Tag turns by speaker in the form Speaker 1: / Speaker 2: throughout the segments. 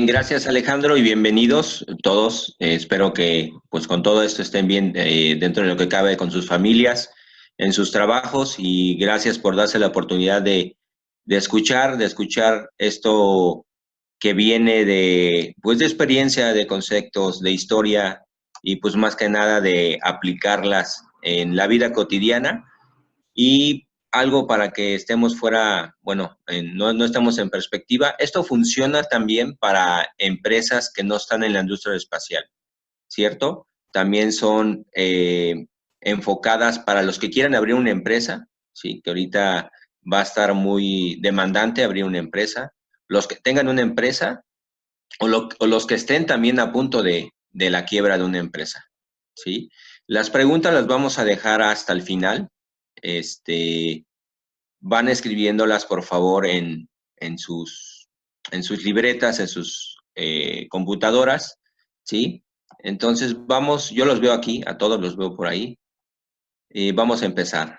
Speaker 1: Gracias Alejandro y bienvenidos todos. Espero que pues con todo esto estén bien dentro de lo que cabe con sus familias, en sus trabajos y gracias por darse la oportunidad de escuchar esto que viene de pues de experiencia, de conceptos, de historia y pues más que nada de aplicarlas en la vida cotidiana y algo para que estemos fuera, bueno, no estamos en perspectiva. Esto funciona también para empresas que no están en la industria espacial, ¿cierto? También son enfocadas para los que quieran abrir una empresa, ¿sí? Que ahorita va a estar muy demandante abrir una empresa. Los que tengan una empresa o los que estén también a punto de la quiebra de una empresa, ¿sí? Las preguntas las vamos a dejar hasta el final. Este, van escribiéndolas, por favor, en sus libretas, en sus computadoras, ¿sí? Entonces, vamos, yo los veo aquí, a todos los veo por ahí. Vamos a empezar.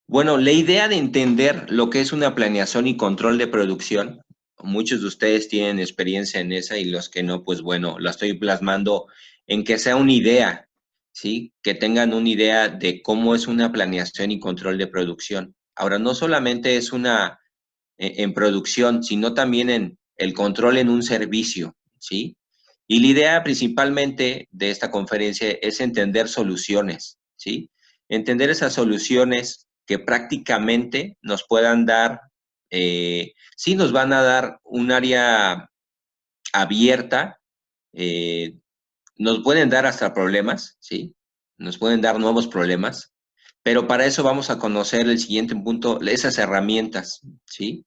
Speaker 1: Bueno, la idea de entender lo que es una planeación y control de producción, muchos de ustedes tienen experiencia en esa y los que no, pues bueno, la estoy plasmando en que sea una idea, ¿sí? Que tengan una idea de cómo es una planeación y control de producción. Ahora, no solamente es una en producción, sino también en el control en un servicio, ¿sí? Y la idea principalmente de esta conferencia es entender soluciones, ¿sí? Entender esas soluciones que prácticamente nos puedan dar, sí nos van a dar un área abierta, eh, nos pueden dar hasta problemas, ¿sí? Nos pueden dar nuevos problemas, pero para eso vamos a conocer el siguiente punto, esas herramientas, ¿sí?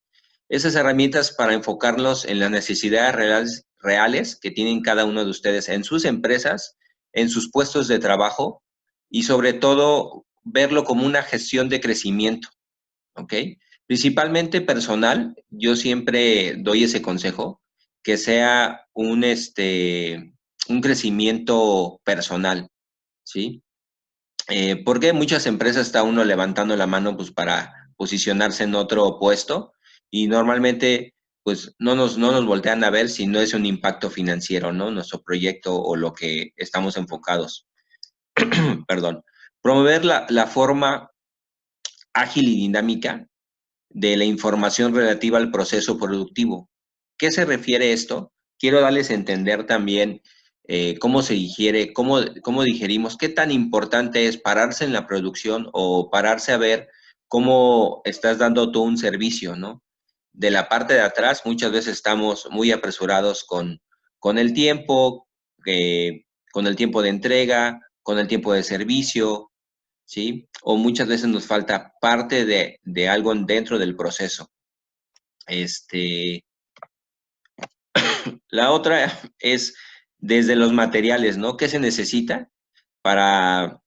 Speaker 1: Esas herramientas para enfocarlos en las necesidades reales que tienen cada uno de ustedes en sus empresas, en sus puestos de trabajo y sobre todo verlo como una gestión de crecimiento, ¿ok? Principalmente personal, yo siempre doy ese consejo, que sea un crecimiento personal, ¿sí? Porque muchas empresas está uno levantando la mano pues para posicionarse en otro puesto y normalmente pues no nos voltean a ver si no es un impacto financiero, ¿no? Nuestro proyecto o lo que estamos enfocados. Perdón. Promover la forma ágil y dinámica de la información relativa al proceso productivo. ¿Qué se refiere esto? Quiero darles a entender también cómo se digiere, cómo digerimos, qué tan importante es pararse en la producción o pararse a ver cómo estás dando tú un servicio, ¿no? De la parte de atrás muchas veces estamos muy apresurados con el tiempo, con el tiempo de entrega, con el tiempo de servicio, ¿sí? O muchas veces nos falta parte de algo dentro del proceso. Este, la otra es desde los materiales, ¿no? ¿Qué se necesita para,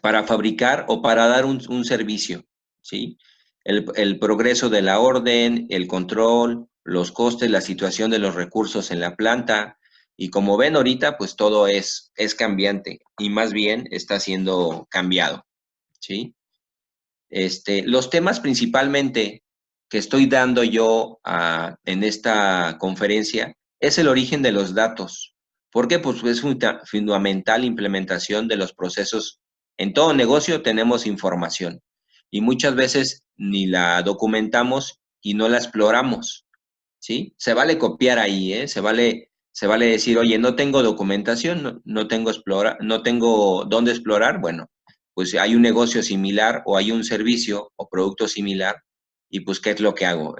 Speaker 1: para fabricar o para dar un servicio, ¿sí? El progreso de la orden, el control, los costes, la situación de los recursos en la planta. Y como ven ahorita, pues todo es cambiante y más bien está siendo cambiado, ¿sí? Los temas principalmente que estoy dando yo en esta conferencia es el origen de los datos. ¿Por qué? Pues es fundamental implementación de los procesos. En todo negocio tenemos información y muchas veces ni la documentamos y no la exploramos, ¿sí? Se vale copiar ahí, ¿eh? Se vale decir, oye, no tengo documentación, no tengo dónde explorar. Bueno, pues hay un negocio similar o hay un servicio o producto similar y pues, ¿qué es lo que hago?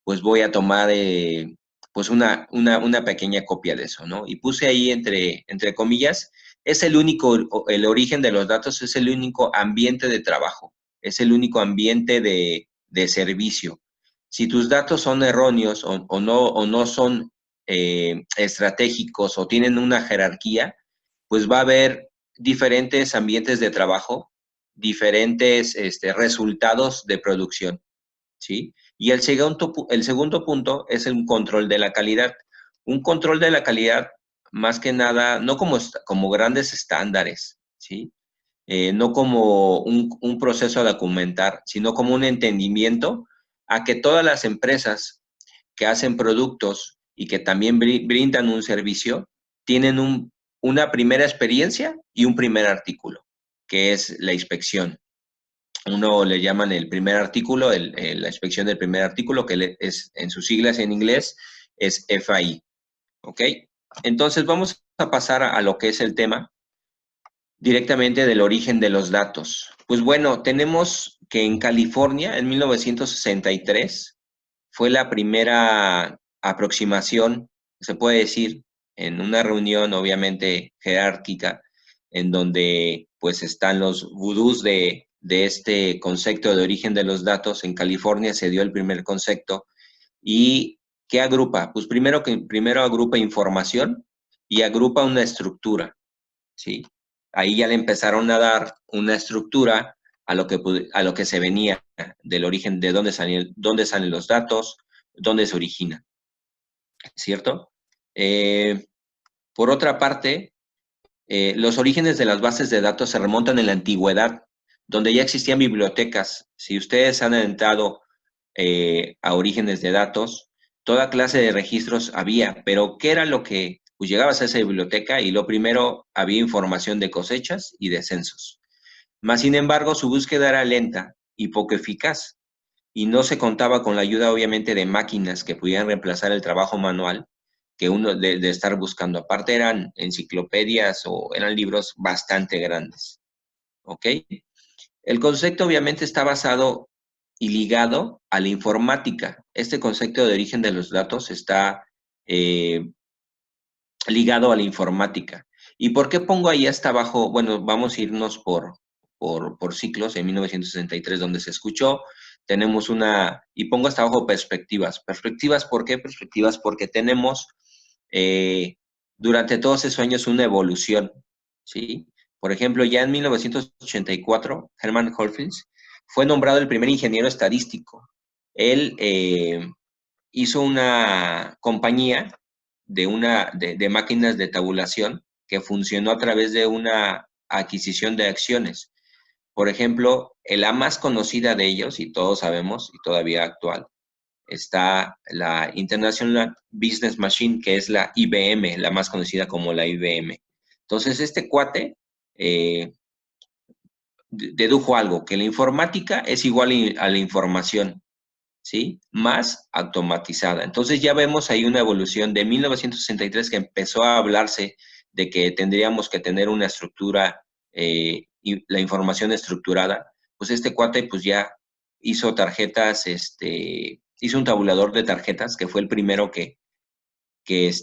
Speaker 1: Pues voy a tomar pues una pequeña copia de eso, ¿no? Y puse ahí entre comillas, es el único, el origen de los datos es el único ambiente de trabajo, es el único ambiente de servicio. Si tus datos son erróneos o no son estratégicos o tienen una jerarquía, pues va a haber diferentes ambientes de trabajo, diferentes resultados de producción, ¿sí? Y el segundo punto es un control de la calidad. Un control de la calidad, más que nada, no como grandes estándares, ¿sí? No como un proceso a documentar, sino como un entendimiento a que todas las empresas que hacen productos y que también brindan un servicio, tienen una primera experiencia y un primer artículo, que es la inspección. Uno le llaman el primer artículo, la inspección del primer artículo, que es en sus siglas en inglés, es FAI. ¿Ok? Entonces vamos a pasar a lo que es el tema directamente del origen de los datos. Pues bueno, tenemos que en California, en 1963, fue la primera aproximación, se puede decir, en una reunión obviamente jerárquica, en donde pues están los vudús de este concepto de origen de los datos. En California se dio el primer concepto. ¿Y qué agrupa? Pues primero agrupa información y agrupa una estructura, ¿sí? Ahí ya le empezaron a dar una estructura a lo que se venía del origen, de dónde salen los datos, dónde se origina, ¿cierto? Por otra parte, los orígenes de las bases de datos se remontan en la antigüedad, donde ya existían bibliotecas. Si ustedes han entrado a orígenes de datos, toda clase de registros había, pero ¿qué era lo que? Pues llegabas a esa biblioteca y lo primero había información de cosechas y de censos. Mas, sin embargo, su búsqueda era lenta y poco eficaz, y no se contaba con la ayuda, obviamente, de máquinas que pudieran reemplazar el trabajo manual que uno de estar buscando. Aparte, eran enciclopedias o eran libros bastante grandes. ¿Ok? El concepto obviamente está basado y ligado a la informática. Este concepto de origen de los datos está eh, ligado a la informática. ¿Y por qué pongo ahí hasta abajo? Bueno, vamos a irnos por ciclos, en 1963, donde se escuchó, tenemos y pongo hasta abajo perspectivas. ¿Perspectivas por qué? Perspectivas porque tenemos eh, durante todos esos años una evolución, ¿sí? Por ejemplo, ya en 1984, Hermann Holfins fue nombrado el primer ingeniero estadístico. Él hizo una compañía de máquinas de tabulación que funcionó a través de una adquisición de acciones. Por ejemplo, la más conocida de ellos, y todos sabemos, y todavía actual, está la International Business Machine, que es la IBM, la más conocida como la IBM. Entonces, este cuate dedujo algo, que la informática es igual a la información, ¿sí? Más automatizada. Entonces ya vemos ahí una evolución de 1963 que empezó a hablarse de que tendríamos que tener una estructura y la información estructurada. Pues este cuate pues ya hizo tarjetas, hizo un tabulador de tarjetas que fue el primero que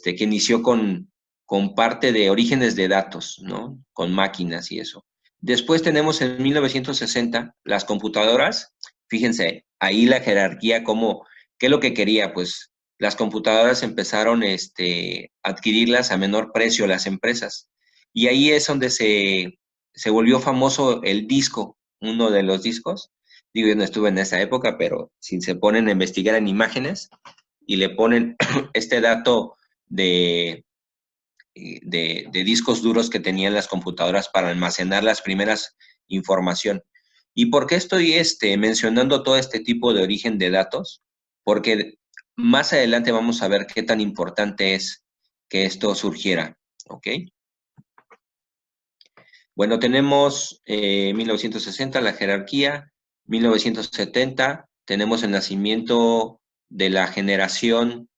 Speaker 1: inició con parte de orígenes de datos, ¿no? Con máquinas y eso. Después tenemos en 1960 las computadoras. Fíjense, ahí la jerarquía, ¿qué es lo que quería? Pues las computadoras empezaron a adquirirlas a menor precio las empresas. Y ahí es donde se volvió famoso el disco, uno de los discos. Digo, yo no estuve en esa época, pero si se ponen a investigar en imágenes y le ponen este dato de, de discos duros que tenían las computadoras para almacenar las primeras información. ¿Y por qué estoy mencionando todo este tipo de origen de datos? Porque más adelante vamos a ver qué tan importante es que esto surgiera, ¿ok? Bueno, tenemos 1960, la jerarquía, 1970, tenemos el nacimiento de la generación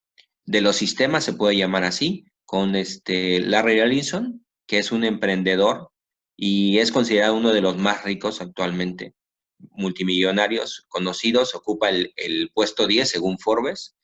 Speaker 1: de los sistemas, se puede llamar así, con Larry Ellison, que es un emprendedor y es considerado uno de los más ricos actualmente, multimillonarios conocidos, ocupa el puesto 10 según Forbes.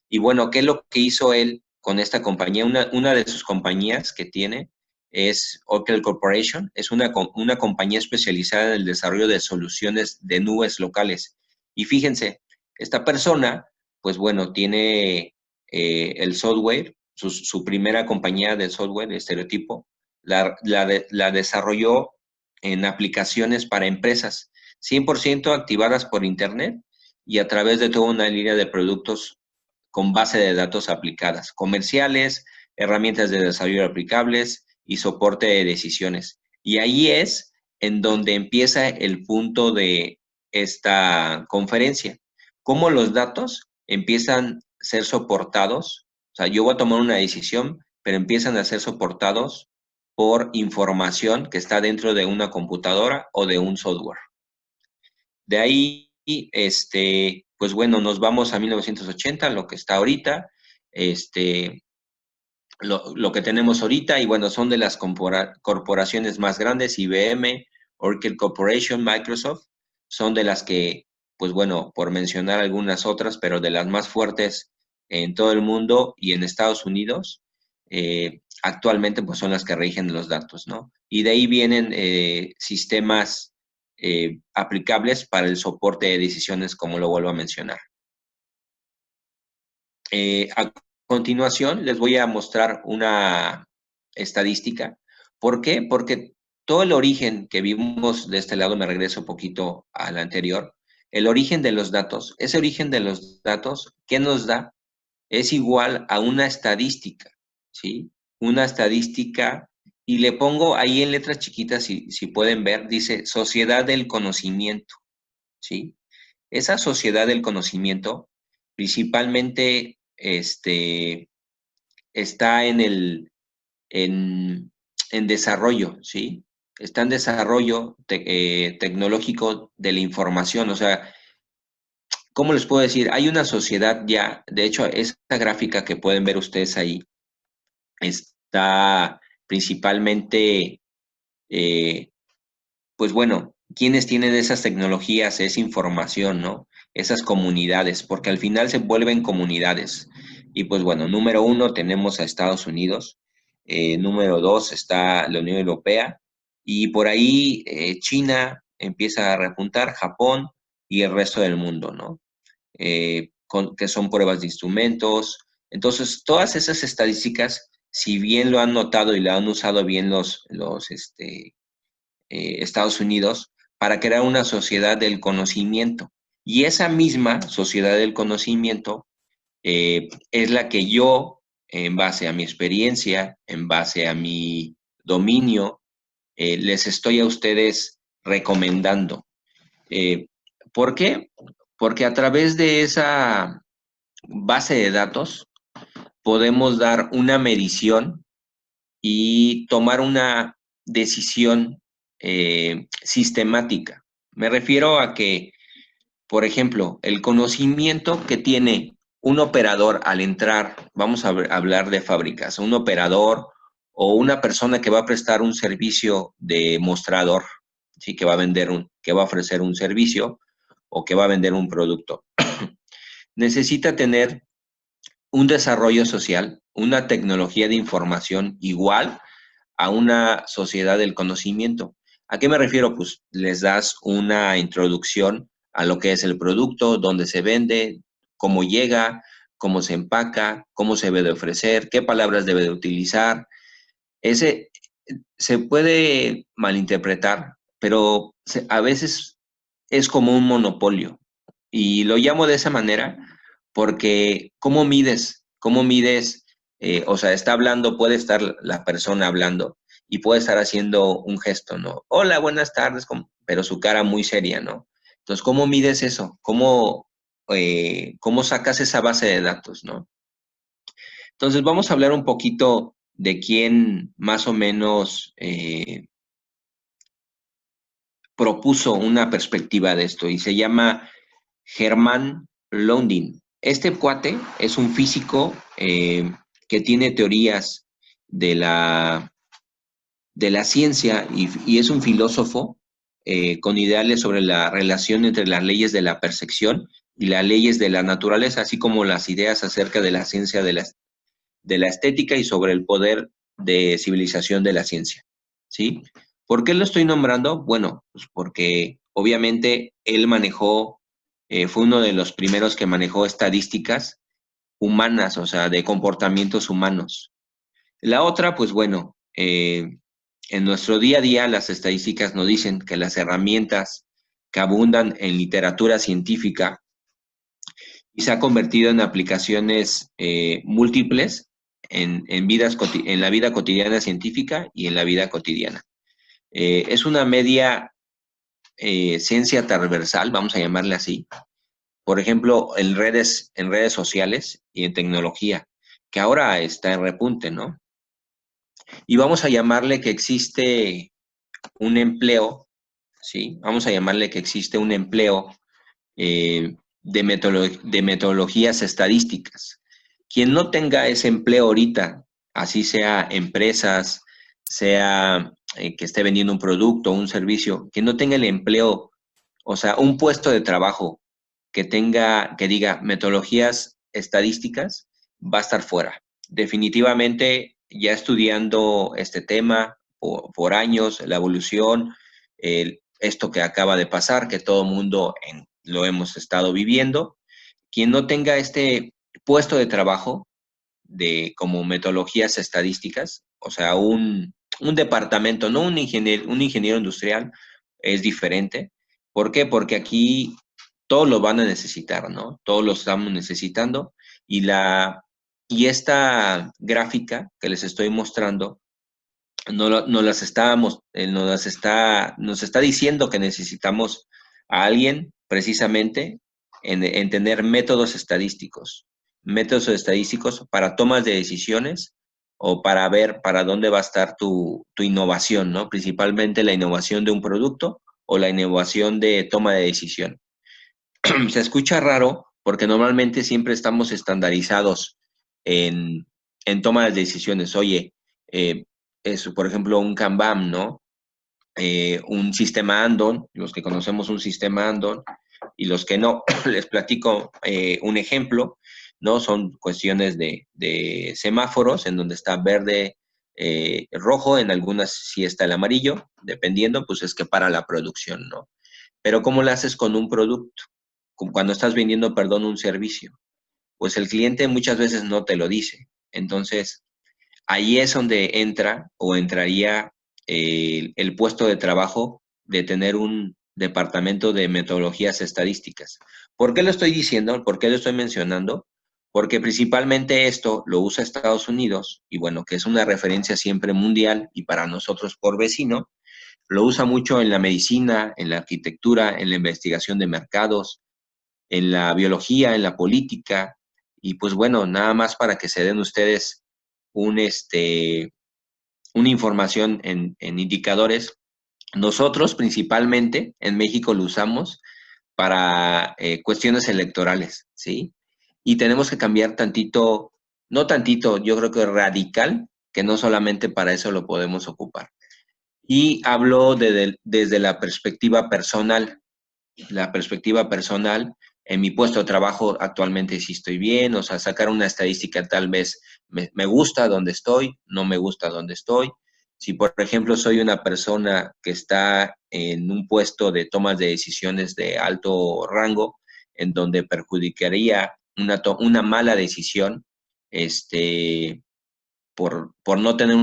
Speaker 1: Y bueno, ¿qué es lo que hizo él con esta compañía? Una de sus compañías que tiene es Oracle Corporation, es una compañía especializada en el desarrollo de soluciones de nubes locales. Y fíjense, esta persona, pues bueno, tiene el software, su primera compañía de software, de estereotipo, la desarrolló en aplicaciones para empresas 100% activadas por Internet y a través de toda una línea de productos con base de datos aplicadas, comerciales, herramientas de desarrollo aplicables y soporte de decisiones. Y ahí es en donde empieza el punto de esta conferencia, cómo los datos empiezan a ser soportados. O sea, yo voy a tomar una decisión, pero empiezan a ser soportados por información que está dentro de una computadora o de un software. De ahí, pues bueno, nos vamos a 1980, lo que está ahorita, lo que tenemos ahorita, y bueno, son de las corporaciones más grandes, IBM, Oracle Corporation, Microsoft, son de las que, pues bueno, por mencionar algunas otras, pero de las más fuertes en todo el mundo y en Estados Unidos, actualmente pues son las que rigen los datos, ¿no? Y de ahí vienen sistemas aplicables para el soporte de decisiones, como lo vuelvo a mencionar. A continuación, les voy a mostrar una estadística. ¿Por qué? Porque todo el origen que vimos de este lado, me regreso un poquito al anterior, el origen de los datos, ese origen de los datos, ¿qué nos da? Es igual a una estadística, ¿sí? Una estadística, y le pongo ahí en letras chiquitas, si pueden ver, dice Sociedad del Conocimiento, ¿sí? Esa sociedad del conocimiento principalmente está en desarrollo, ¿sí? Está en desarrollo tecnológico de la información. O sea, ¿cómo les puedo decir? Hay una sociedad ya, de hecho, esa gráfica que pueden ver ustedes ahí está principalmente, eh, pues bueno, quienes tienen esas tecnologías, esa información, ¿no? Esas comunidades, porque al final se vuelven comunidades. Y pues bueno, número uno tenemos a Estados Unidos, número dos está la Unión Europea, y por ahí China empieza a repuntar, Japón y el resto del mundo, ¿no? Que son pruebas de instrumentos. Entonces, todas esas estadísticas, si bien lo han notado y lo han usado bien Estados Unidos para crear una sociedad del conocimiento. Y esa misma sociedad del conocimiento es la que yo, en base a mi experiencia, en base a mi dominio, les estoy a ustedes recomendando. Eh, ¿Por qué? Porque a través de esa base de datos podemos dar una medición y tomar una decisión sistemática. Me refiero a que, por ejemplo, el conocimiento que tiene un operador al entrar, vamos a hablar de fábricas, un operador o una persona que va a prestar un servicio de mostrador, ¿sí? Que va a ofrecer un servicio o que va a vender un producto. Necesita tener un desarrollo social, una tecnología de información igual a una sociedad del conocimiento. ¿A qué me refiero? Pues les das una introducción a lo que es el producto, dónde se vende, cómo llega, cómo se empaca, cómo se debe de ofrecer, qué palabras debe de utilizar. Ese se puede malinterpretar, pero a veces es como un monopolio. Y lo llamo de esa manera porque ¿cómo mides? ¿Cómo mides? O sea, está hablando, puede estar la persona hablando y puede estar haciendo un gesto, ¿no? Hola, buenas tardes, pero su cara muy seria, ¿no? Entonces, ¿cómo mides eso? ¿Cómo sacas esa base de datos, ¿no? Entonces, vamos a hablar un poquito de quién más o menos propuso una perspectiva de esto y se llama Hermann Londin. Este cuate es un físico que tiene teorías de la ciencia y es un filósofo con ideales sobre la relación entre las leyes de la percepción y las leyes de la naturaleza, así como las ideas acerca de la ciencia de la estética y sobre el poder de civilización de la ciencia. ¿Sí? ¿Por qué lo estoy nombrando? Bueno, pues porque obviamente él fue uno de los primeros que manejó estadísticas humanas, o sea, de comportamientos humanos. La otra, pues bueno, en nuestro día a día las estadísticas nos dicen que las herramientas que abundan en literatura científica y se ha convertido en aplicaciones múltiples en la vida cotidiana científica y en la vida cotidiana. Es una media ciencia transversal, vamos a llamarle así, por ejemplo, en redes sociales y en tecnología, que ahora está en repunte, ¿no? Y vamos a llamarle que existe un empleo, ¿sí? Vamos a llamarle que existe un empleo de metodologías estadísticas. Quien no tenga ese empleo ahorita, así sea empresas, sea que esté vendiendo un producto o un servicio, que no tenga el empleo, o sea, un puesto de trabajo que tenga, que diga metodologías estadísticas, va a estar fuera. Definitivamente, ya estudiando este tema por años, la evolución, esto que acaba de pasar, que todo el mundo lo hemos estado viviendo, quien no tenga este puesto de trabajo de como metodologías estadísticas, o sea, un departamento, no un ingeniero industrial, es diferente. ¿Por qué? Porque aquí todos lo van a necesitar, ¿no? Todos lo estamos necesitando y y esta gráfica que les estoy mostrando nos está diciendo que necesitamos a alguien precisamente en tener métodos estadísticos para tomas de decisiones o para ver para dónde va a estar tu innovación, ¿no? Principalmente la innovación de un producto o la innovación de toma de decisión. Se escucha raro porque normalmente siempre estamos estandarizados en, en toma de decisiones. Oye, eso, por ejemplo, un Kanban, ¿no? Un sistema Andon, los que conocemos un sistema Andon y los que no, les platico un ejemplo, ¿no? Son cuestiones de semáforos en donde está verde, rojo, en algunas sí está el amarillo, dependiendo, pues es que para la producción, ¿no? Pero ¿cómo lo haces con un producto? Cuando estás vendiendo, perdón, un servicio. Pues el cliente muchas veces no te lo dice. Entonces, ahí es donde entra o entraría el puesto de trabajo de tener un departamento de metodologías estadísticas. ¿Por qué lo estoy diciendo? ¿Por qué lo estoy mencionando? Porque principalmente esto lo usa Estados Unidos y bueno, que es una referencia siempre mundial y para nosotros por vecino, lo usa mucho en la medicina, en la arquitectura, en la investigación de mercados, en la biología, en la política, y pues bueno, nada más para que se den ustedes un, una información en indicadores. Nosotros principalmente en México lo usamos para cuestiones electorales, ¿sí? Y tenemos que cambiar tantito, no tantito, yo creo que radical, que no solamente para eso lo podemos ocupar. Y hablo desde la perspectiva personal, en mi puesto de trabajo actualmente sí estoy bien, o sea, sacar una estadística tal vez me gusta donde estoy, no me gusta donde estoy. Si, por ejemplo, soy una persona que está en un puesto de tomas de decisiones de alto rango, en donde perjudicaría una mala decisión, por no tener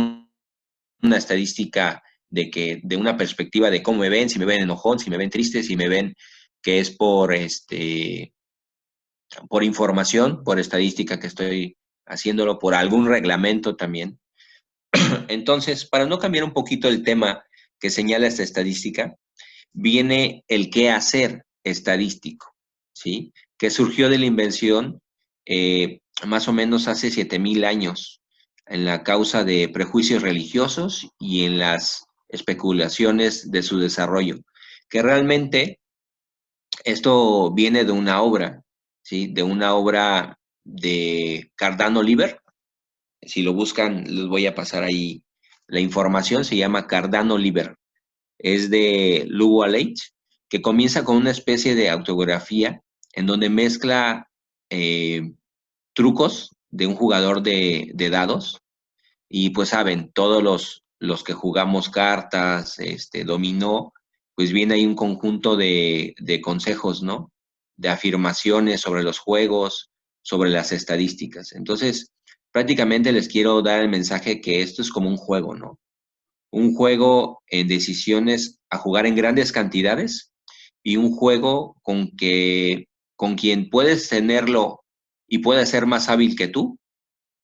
Speaker 1: una estadística de una perspectiva de cómo me ven, si me ven enojón, si me ven triste, si me ven que es por información, por estadística que estoy haciéndolo, por algún reglamento también. Entonces, para no cambiar un poquito el tema que señala esta estadística, viene el qué hacer estadístico, ¿sí? Que surgió de la invención más o menos hace 7,000 años en la causa de prejuicios religiosos y en las especulaciones de su desarrollo, que realmente esto viene de una obra, ¿sí? De una obra de Cardano Liber. Si lo buscan, les voy a pasar ahí la información. Se llama Cardano Liber. Es de Lugo Leitch, que comienza con una especie de autografía en donde mezcla trucos de un jugador de dados. Y pues saben, todos los que jugamos cartas, dominó, pues viene ahí un conjunto de consejos, ¿no? De afirmaciones sobre los juegos, sobre las estadísticas. Entonces, prácticamente les quiero dar el mensaje que esto es como un juego, ¿no? Un juego en decisiones a jugar en grandes cantidades y un juego con quien puedes tenerlo y puede ser más hábil que tú,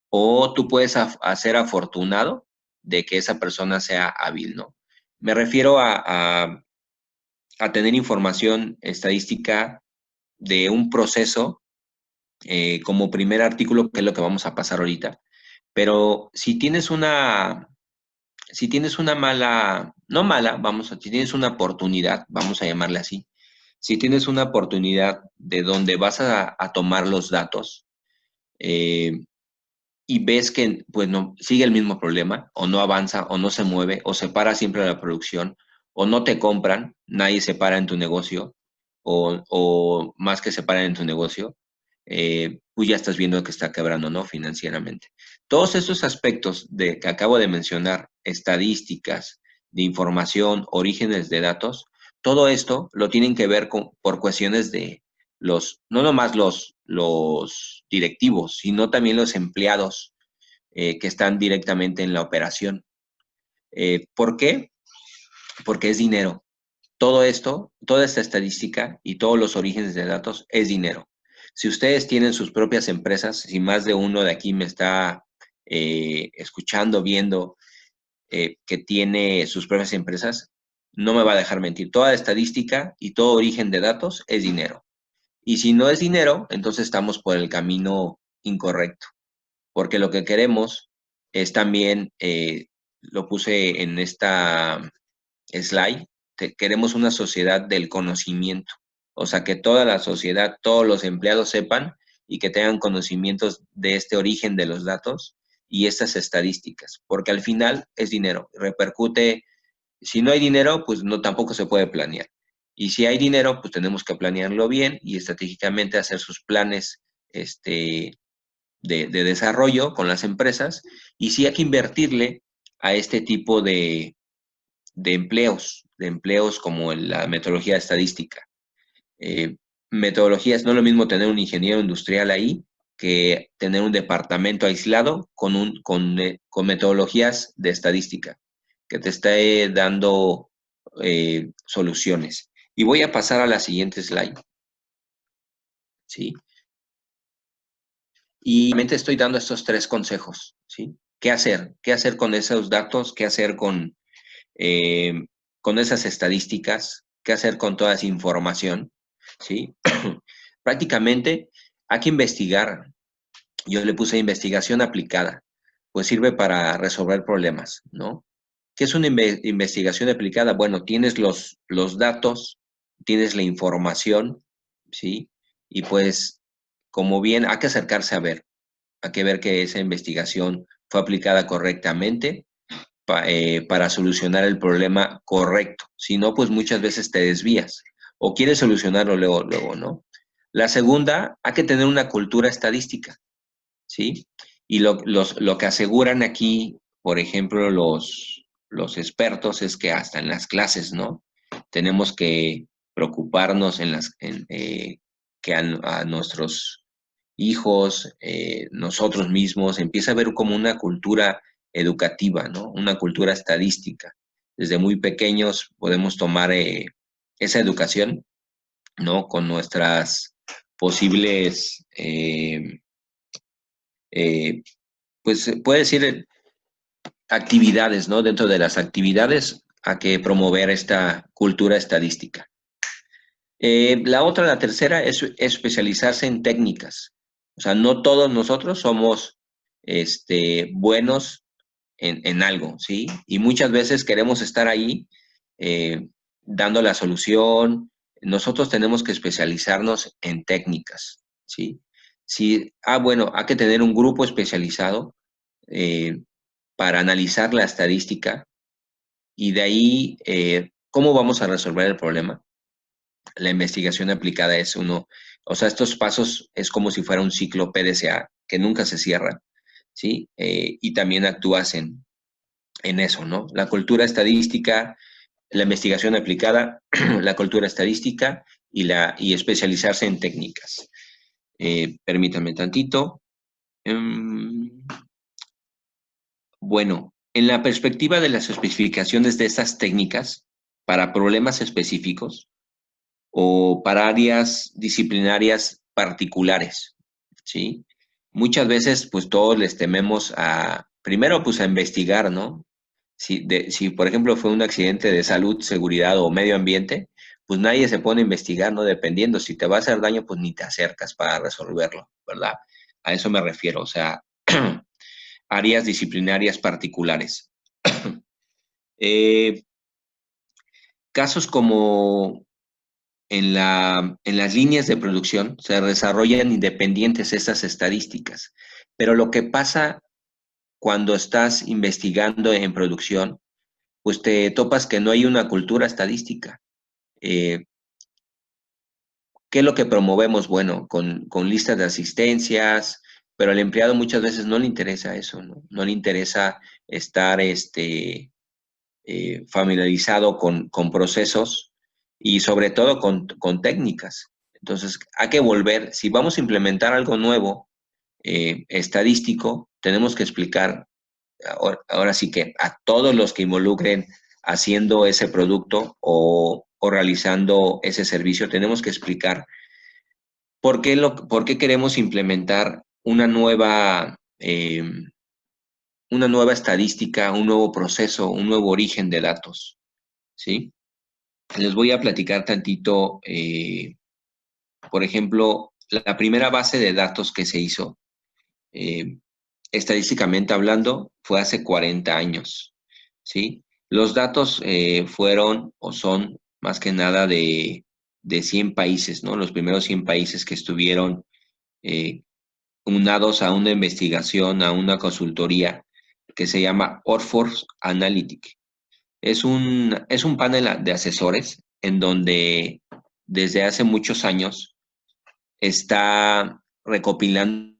Speaker 1: o tú puedes ser afortunado de que esa persona sea hábil, ¿no? Me refiero a tener información estadística de un proceso como primer artículo, que es lo que vamos a pasar ahorita. Pero si tienes una mala, no mala, si tienes una oportunidad, vamos a llamarle así, si tienes una oportunidad de donde vas a tomar los datos eh, y ves que pues no, sigue el mismo problema, o no avanza, o no se mueve, o se para siempre la producción, o no te compran, nadie se para en tu negocio, o más que se paran en tu negocio, pues ya estás viendo que está quebrando, ¿no? Financieramente. Todos esos aspectos que acabo de mencionar, estadísticas, de información, orígenes de datos, todo esto lo tienen que ver por cuestiones de no nomás los directivos, sino también los empleados que están directamente en la operación. ¿Por qué? Porque es dinero. Todo esto, toda esta estadística y todos los orígenes de datos es dinero. Si ustedes tienen sus propias empresas, si más de uno de aquí me está escuchando, viendo que tiene sus propias empresas, no me va a dejar mentir. Toda estadística y todo origen de datos es dinero. Y si no es dinero, entonces estamos por el camino incorrecto, porque lo que queremos es también, lo puse en esta slide, queremos una sociedad del conocimiento, o sea, que toda la sociedad, todos los empleados sepan y que tengan conocimientos de este origen de los datos y estas estadísticas, porque al final es dinero, repercute. Si no hay dinero, pues no, tampoco se puede planear. Y si hay dinero, pues tenemos que planearlo bien y estratégicamente hacer sus planes de desarrollo con las empresas. Y sí hay que invertirle a este tipo de empleos como en la metodología estadística. Metodologías, no es lo mismo tener un ingeniero industrial ahí que tener un departamento aislado con metodologías de estadística que te esté dando soluciones. Y voy a pasar a la siguiente slide, ¿sí? Y realmente estoy dando estos tres consejos, ¿sí? ¿Qué hacer? ¿Qué hacer con esos datos? ¿Qué hacer eh, con esas estadísticas? ¿Qué hacer con toda esa información? ¿Sí? Prácticamente hay que investigar. Yo le puse investigación aplicada, pues sirve para resolver problemas, ¿no? ¿Qué es una investigación aplicada? Bueno, tienes los datos, tienes la información, ¿sí? Y pues, como bien, hay que acercarse a ver, hay que ver que esa investigación fue aplicada correctamente para solucionar el problema correcto. Si no, pues muchas veces te desvías o quieres solucionarlo luego, luego, ¿no? La segunda, hay que tener una cultura estadística, ¿sí? Y lo que aseguran aquí, por ejemplo, los expertos es que hasta en las clases, ¿no? Tenemos que preocuparnos que a nuestros hijos, nosotros mismos, empieza a haber como una cultura educativa, ¿no? Una cultura estadística. Desde muy pequeños podemos tomar esa educación, ¿no? Con nuestras posibles eh, pues puede decir actividades, ¿no? Dentro de las actividades a que promover esta cultura estadística. La tercera, es especializarse en técnicas. O sea, no todos nosotros somos buenos en algo, ¿sí? Y muchas veces queremos estar ahí eh, dando la solución. Nosotros tenemos que especializarnos en técnicas, ¿sí? Sí, bueno, hay que tener un grupo especializado eh, para analizar la estadística y de ahí cómo vamos a resolver el problema. La investigación aplicada es uno, o sea, estos pasos es como si fuera un ciclo PDCA que nunca se cierra, ¿sí? Y también actúas en eso, ¿no? La cultura estadística, la investigación aplicada, la cultura estadística y especializarse en técnicas. Permítanme tantito. Bueno, en la perspectiva de las especificaciones de estas técnicas para problemas específicos o para áreas disciplinarias particulares, ¿sí? Muchas veces, pues todos les tememos primero, pues a investigar, ¿no? Si, por ejemplo, fue un accidente de salud, seguridad o medio ambiente, pues nadie se pone a investigar, ¿no? Dependiendo, si te va a hacer daño, pues ni te acercas para resolverlo, ¿verdad? A eso me refiero, o sea, áreas disciplinarias particulares. Eh, casos como en las líneas de producción se desarrollan independientes estas estadísticas, pero lo que pasa cuando estás investigando en producción, pues te topas que no hay una cultura estadística. Eh, ¿Qué es lo que promovemos? Bueno, con listas de asistencias, pero al empleado muchas veces no le interesa eso, ¿no? No le interesa estar familiarizado con procesos y sobre todo con técnicas. Entonces, hay que volver, si vamos a implementar algo nuevo, estadístico, tenemos que explicar, ahora sí que a todos los que involucren haciendo ese producto o realizando ese servicio, tenemos que explicar por qué queremos implementar una nueva estadística, un nuevo proceso, un nuevo origen de datos, ¿sí? Les voy a platicar tantito, por ejemplo, la primera base de datos que se hizo, eh, estadísticamente hablando, fue hace 40 años, ¿sí? Los datos fueron o son más que nada de 100 países, ¿no? Los primeros 100 países que estuvieron eh, unados a una investigación, a una consultoría que se llama Orforce Analytic. Es un panel de asesores en donde desde hace muchos años está recopilando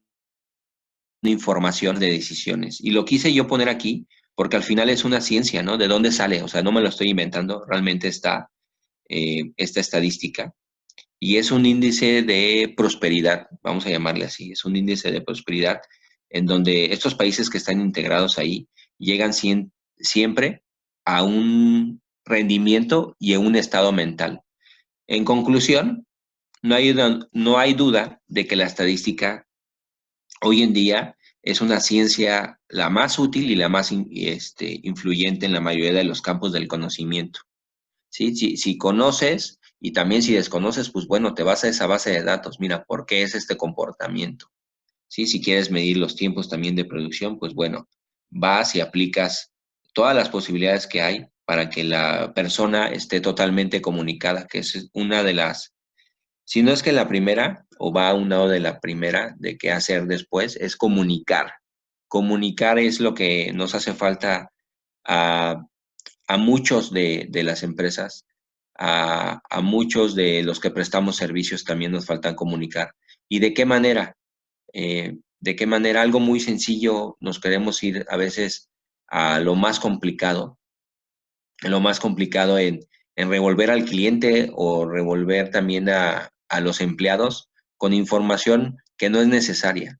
Speaker 1: información de decisiones. Y lo quise yo poner aquí porque al final es una ciencia, ¿no? ¿De dónde sale? O sea, no me lo estoy inventando, realmente está esta estadística. Y es un índice de prosperidad, vamos a llamarle así, es un índice de prosperidad en donde estos países que están integrados ahí llegan siempre a un rendimiento y a un estado mental. En conclusión, no hay duda de que la estadística hoy en día es una ciencia la más útil y la más influyente en la mayoría de los campos del conocimiento. ¿Sí? Si conoces y también si desconoces, pues bueno, te vas a esa base de datos. Mira, ¿por qué es este comportamiento? ¿Sí? Si quieres medir los tiempos también de producción, pues bueno, vas y aplicas todas las posibilidades que hay para que la persona esté totalmente comunicada, que es una de las, si no es que la primera, o va a un lado de la primera, de qué hacer después, es comunicar. Comunicar es lo que nos hace falta a muchos de las empresas, a muchos de los que prestamos servicios también nos faltan comunicar. ¿Y de qué manera? ¿De qué manera? Algo muy sencillo, nos queremos ir a veces a lo más complicado en revolver al cliente o revolver también a los empleados con información que no es necesaria.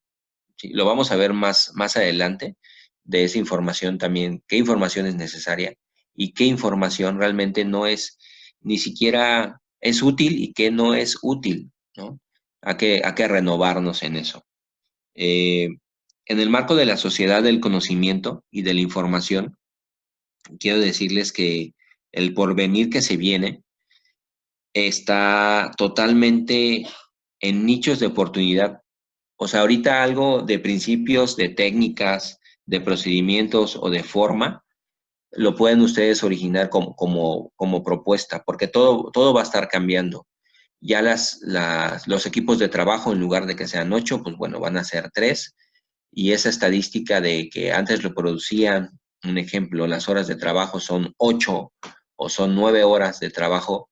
Speaker 1: ¿Sí? Lo vamos a ver más adelante de esa información también, qué información es necesaria y qué información realmente no es, ni siquiera es útil y qué no es útil, ¿no? Hay que renovarnos en eso. Eh, en el marco de la sociedad del conocimiento y de la información, quiero decirles que el porvenir que se viene está totalmente en nichos de oportunidad. O sea, ahorita algo de principios, de técnicas, de procedimientos o de forma, lo pueden ustedes originar como propuesta, porque todo va a estar cambiando. Ya los equipos de trabajo, en lugar de que sean 8, pues bueno, van a ser 3. Y esa estadística de que antes lo producían, un ejemplo, las horas de trabajo son 8 o son 9 horas de trabajo,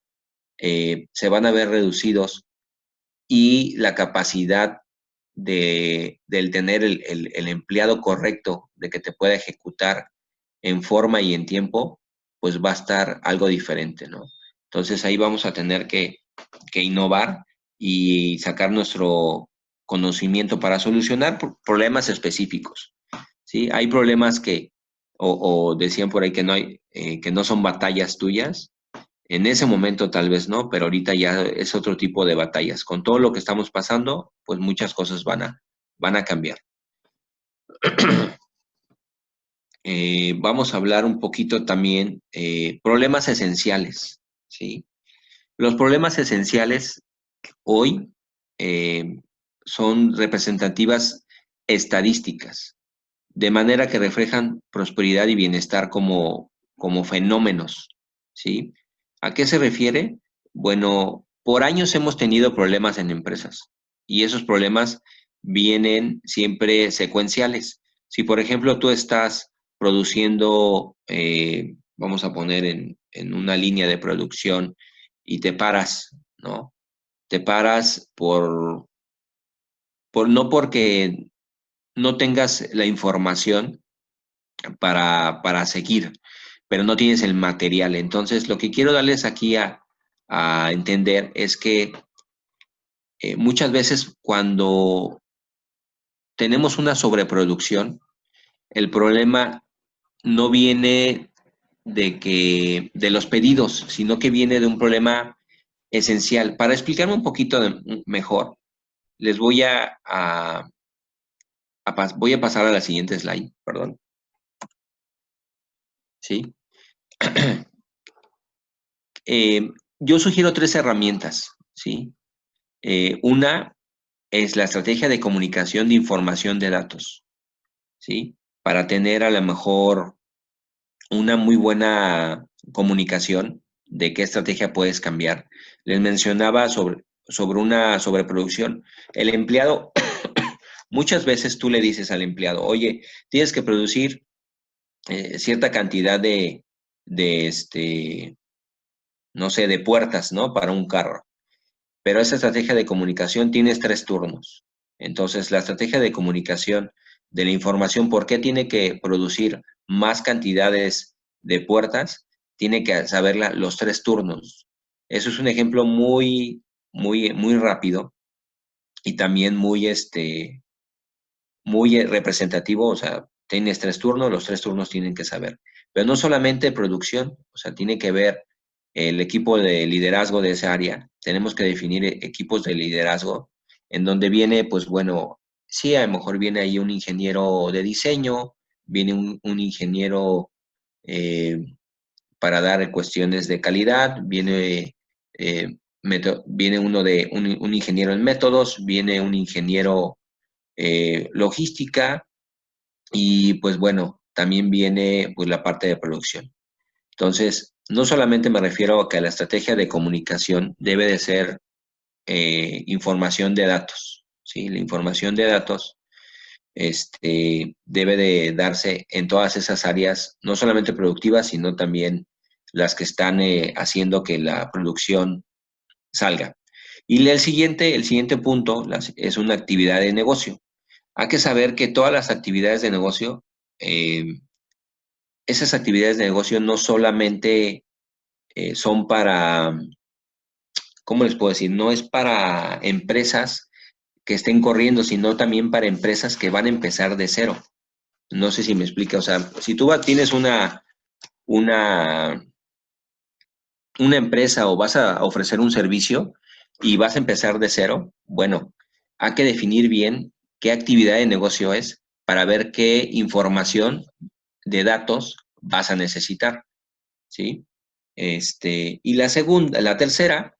Speaker 1: se van a ver reducidos y la capacidad del tener el empleado correcto, de que te pueda ejecutar en forma y en tiempo, pues va a estar algo diferente, ¿no? Entonces ahí vamos a tener que innovar y sacar nuestro conocimiento para solucionar problemas específicos, ¿sí? Hay problemas o decían por ahí que no hay, que no son batallas tuyas, en ese momento tal vez no, pero ahorita ya es otro tipo de batallas. Con todo lo que estamos pasando, pues muchas cosas van a cambiar. Vamos a hablar un poquito también problemas esenciales, ¿sí? Los problemas esenciales hoy eh, son representativas estadísticas, de manera que reflejan prosperidad y bienestar como fenómenos, ¿sí? ¿A qué se refiere? Bueno, por años hemos tenido problemas en empresas y esos problemas vienen siempre secuenciales. Si, por ejemplo, tú estás produciendo, vamos a poner en una línea de producción y te paras, ¿no? Te paras no porque no tengas la información para seguir, pero no tienes el material. Entonces, lo que quiero darles aquí a entender es que muchas veces cuando tenemos una sobreproducción, el problema no viene de los pedidos, sino que viene de un problema esencial. Para explicarme un poquito mejor, les voy a pasar a la siguiente slide, perdón. ¿Sí? Yo sugiero tres herramientas, ¿sí? Una es la estrategia de comunicación de información de datos, ¿sí? Para tener a lo mejor una muy buena comunicación de qué estrategia puedes cambiar. Les mencionaba sobre una sobreproducción. El empleado, muchas veces tú le dices al empleado, oye, tienes que producir cierta cantidad de no sé, de puertas, ¿no? Para un carro. Pero esa estrategia de comunicación tienes tres turnos. Entonces, la estrategia de comunicación de la información, ¿por qué tiene que producir más cantidades de puertas? Tiene que saberla los tres turnos. Eso es un ejemplo muy rápido y también muy representativo. O sea, tienes tres turnos, los tres turnos tienen que saber. Pero no solamente producción, o sea, tiene que ver el equipo de liderazgo de esa área. Tenemos que definir equipos de liderazgo en donde viene, pues bueno, sí, a lo mejor viene ahí un ingeniero de diseño, viene un ingeniero eh, para dar cuestiones de calidad, viene un ingeniero en métodos, viene un ingeniero logística y pues bueno, también viene pues la parte de producción. Entonces, no solamente me refiero a que la estrategia de comunicación debe de ser información de datos, ¿sí? La información de datos debe de darse en todas esas áreas, no solamente productivas, sino también las que están haciendo que la producción salga. Y el siguiente punto es una actividad de negocio. Hay que saber que todas las actividades de negocio, eh, esas actividades de negocio no solamente son para, ¿cómo les puedo decir? No es para empresas que estén corriendo, sino también para empresas que van a empezar de cero. No sé si me explica. O sea, si tú tienes una, una empresa o vas a ofrecer un servicio y vas a empezar de cero, bueno, hay que definir bien qué actividad de negocio es para ver qué información de datos vas a necesitar, ¿sí? Y la tercera,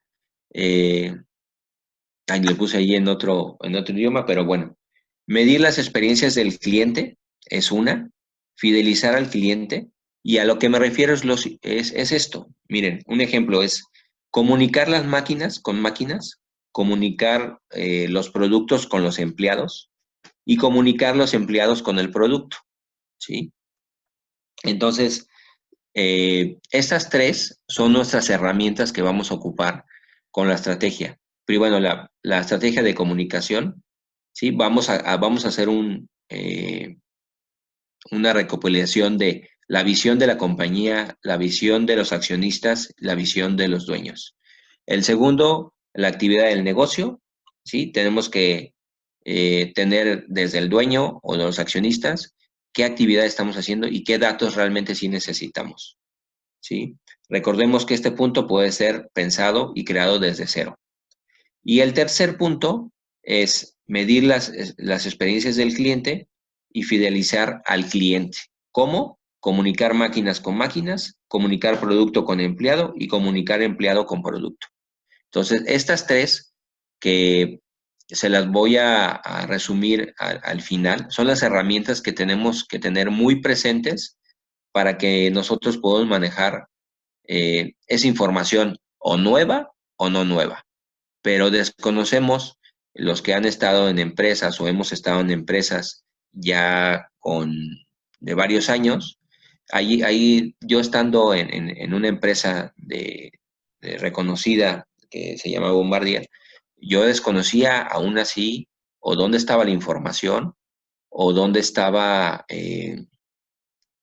Speaker 1: eh, ay, le puse ahí en otro idioma, pero bueno, medir las experiencias del cliente es una, fidelizar al cliente, y a lo que me refiero es esto. Miren, un ejemplo es comunicar las máquinas con máquinas, comunicar los productos con los empleados y comunicar los empleados con el producto, ¿sí? Entonces, estas tres son nuestras herramientas que vamos a ocupar con la estrategia. Pero bueno, la estrategia de comunicación, ¿sí? Vamos a hacer una recopilación de la visión de la compañía, la visión de los accionistas, la visión de los dueños. El segundo, la actividad del negocio, ¿sí? Tenemos que tener desde el dueño o de los accionistas qué actividad estamos haciendo y qué datos realmente sí necesitamos. ¿Sí? Recordemos que este punto puede ser pensado y creado desde cero. Y el tercer punto es medir las experiencias del cliente y fidelizar al cliente. ¿Cómo? Comunicar máquinas con máquinas, comunicar producto con empleado y comunicar empleado con producto. Entonces, estas tres que se las voy a resumir al final, son las herramientas que tenemos que tener muy presentes para que nosotros podamos manejar esa información o nueva o no nueva. Pero desconocemos los que han estado en empresas o hemos estado en empresas ya de varios años. Ahí yo estando en una empresa de reconocida que se llama Bombardier, yo desconocía aún así o dónde estaba la información o dónde estaba,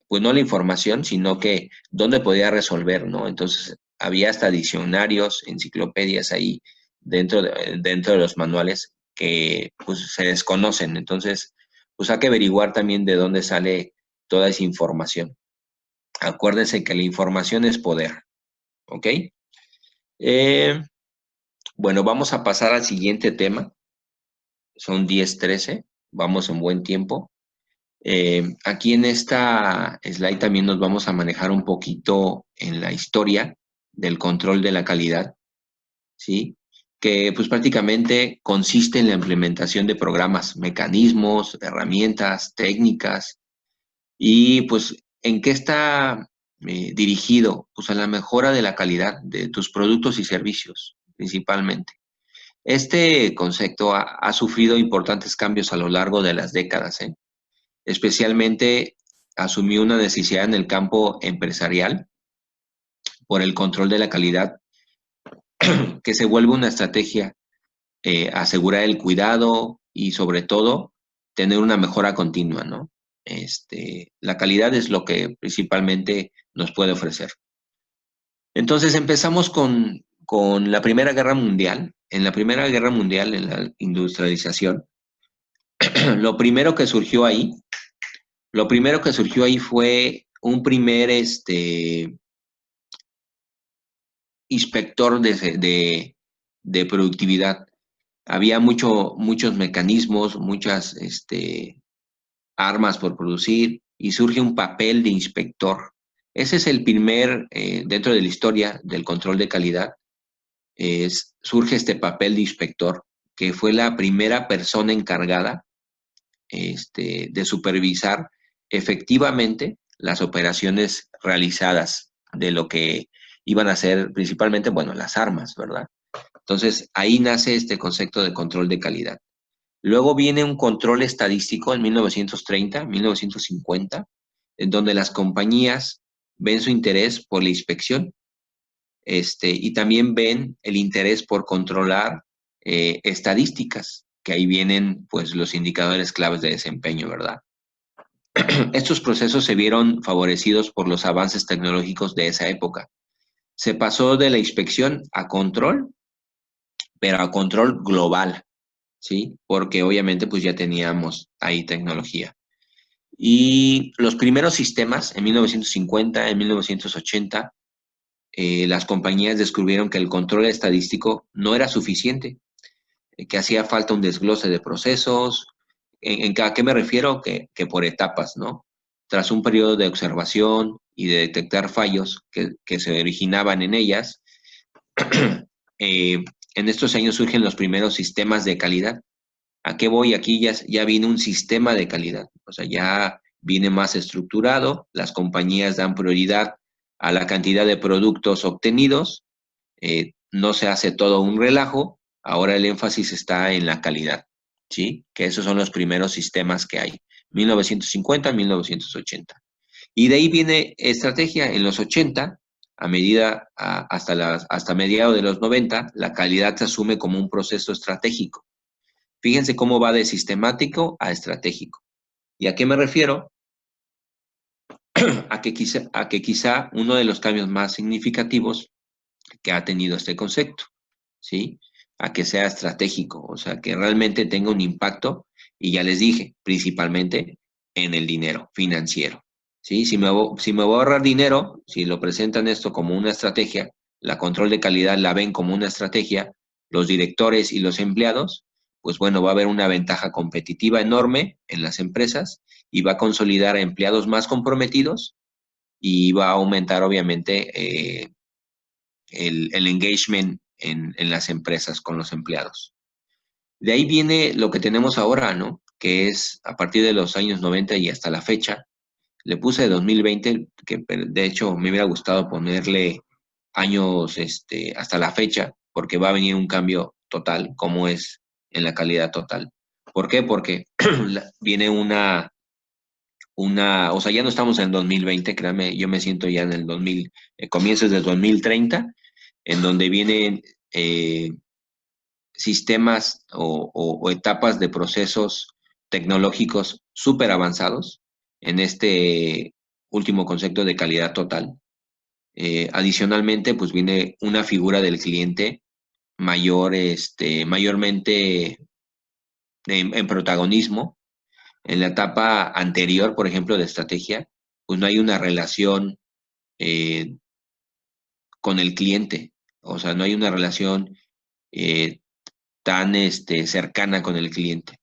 Speaker 1: pues no la información, sino que dónde podía resolver, ¿no? Entonces había hasta diccionarios, enciclopedias ahí dentro de los manuales que pues se desconocen. Entonces, pues hay que averiguar también de dónde sale toda esa información. Acuérdense que la información es poder, ¿ok? Eh, bueno, vamos a pasar al siguiente tema. Son 10:13, vamos en buen tiempo. Aquí en esta slide también nos vamos a manejar un poquito en la historia del control de la calidad, ¿sí? Que pues prácticamente consiste en la implementación de programas, mecanismos, herramientas, técnicas y pues en qué está dirigido, pues a la mejora de la calidad de tus productos y servicios, principalmente. Este concepto ha sufrido importantes cambios a lo largo de las décadas, ¿eh? Especialmente asumió una necesidad en el campo empresarial por el control de la calidad, que se vuelve una estrategia, asegurar el cuidado y sobre todo tener una mejora continua, ¿no? La calidad es lo que principalmente nos puede ofrecer. Entonces empezamos con la Primera Guerra Mundial. En la Primera Guerra Mundial, en la industrialización, lo primero que surgió ahí, lo primero que surgió ahí fue un primer inspector de productividad. Había muchos mecanismos, muchas armas por producir y surge un papel de inspector. Ese es el primer, dentro de la historia del control de calidad, surge este papel de inspector, que fue la primera persona encargada de supervisar efectivamente las operaciones realizadas de lo que iban a ser principalmente, bueno, las armas, ¿verdad? Entonces, ahí nace este concepto de control de calidad. Luego viene un control estadístico en 1930, 1950, en donde las compañías ven su interés por la inspección, y también ven el interés por controlar estadísticas, que ahí vienen pues los indicadores claves de desempeño, ¿verdad? Estos procesos se vieron favorecidos por los avances tecnológicos de esa época. Se pasó de la inspección a control, pero a control global, ¿sí? Porque obviamente pues ya teníamos ahí tecnología. Y los primeros sistemas, en 1950, en 1980, las compañías descubrieron que el control estadístico no era suficiente, que hacía falta un desglose de procesos. ¿A qué me refiero? Que por etapas, ¿no? Tras un periodo de observación y de detectar fallos que se originaban en ellas, en estos años surgen los primeros sistemas de calidad. ¿A qué voy? Aquí ya viene un sistema de calidad, o sea, ya viene más estructurado, las compañías dan prioridad a la cantidad de productos obtenidos, no se hace todo un relajo, ahora el énfasis está en la calidad, ¿sí? Que esos son los primeros sistemas que hay, 1950, 1980. Y de ahí viene estrategia en los 80, hasta mediados de los 90, la calidad se asume como un proceso estratégico. Fíjense cómo va de sistemático a estratégico. ¿Y a qué me refiero? A que quizá uno de los cambios más significativos que ha tenido este concepto, ¿sí? A que sea estratégico, o sea, que realmente tenga un impacto, y ya les dije, principalmente en el dinero financiero, ¿sí? Si me voy a ahorrar dinero, si lo presentan esto como una estrategia, la control de calidad la ven como una estrategia, los directores y los empleados, pues bueno, va a haber una ventaja competitiva enorme en las empresas y va a consolidar a empleados más comprometidos y va a aumentar obviamente el engagement en las empresas con los empleados. De ahí viene lo que tenemos ahora, ¿no? Que es a partir de los años 90 y hasta la fecha. Le puse 2020, que de hecho me hubiera gustado ponerle años hasta la fecha, porque va a venir un cambio total, como es en la calidad total. ¿Por qué? Porque viene o sea, ya no estamos en 2020, créanme, yo me siento ya en el 2000, comienzos del 2030, en donde vienen sistemas o etapas de procesos tecnológicos súper avanzados en este último concepto de calidad total. Adicionalmente, pues viene una figura del cliente mayormente en protagonismo. En la etapa anterior, por ejemplo, de estrategia, pues no hay una relación eh, con el cliente, o sea, no hay una relación eh, tan cercana con el cliente.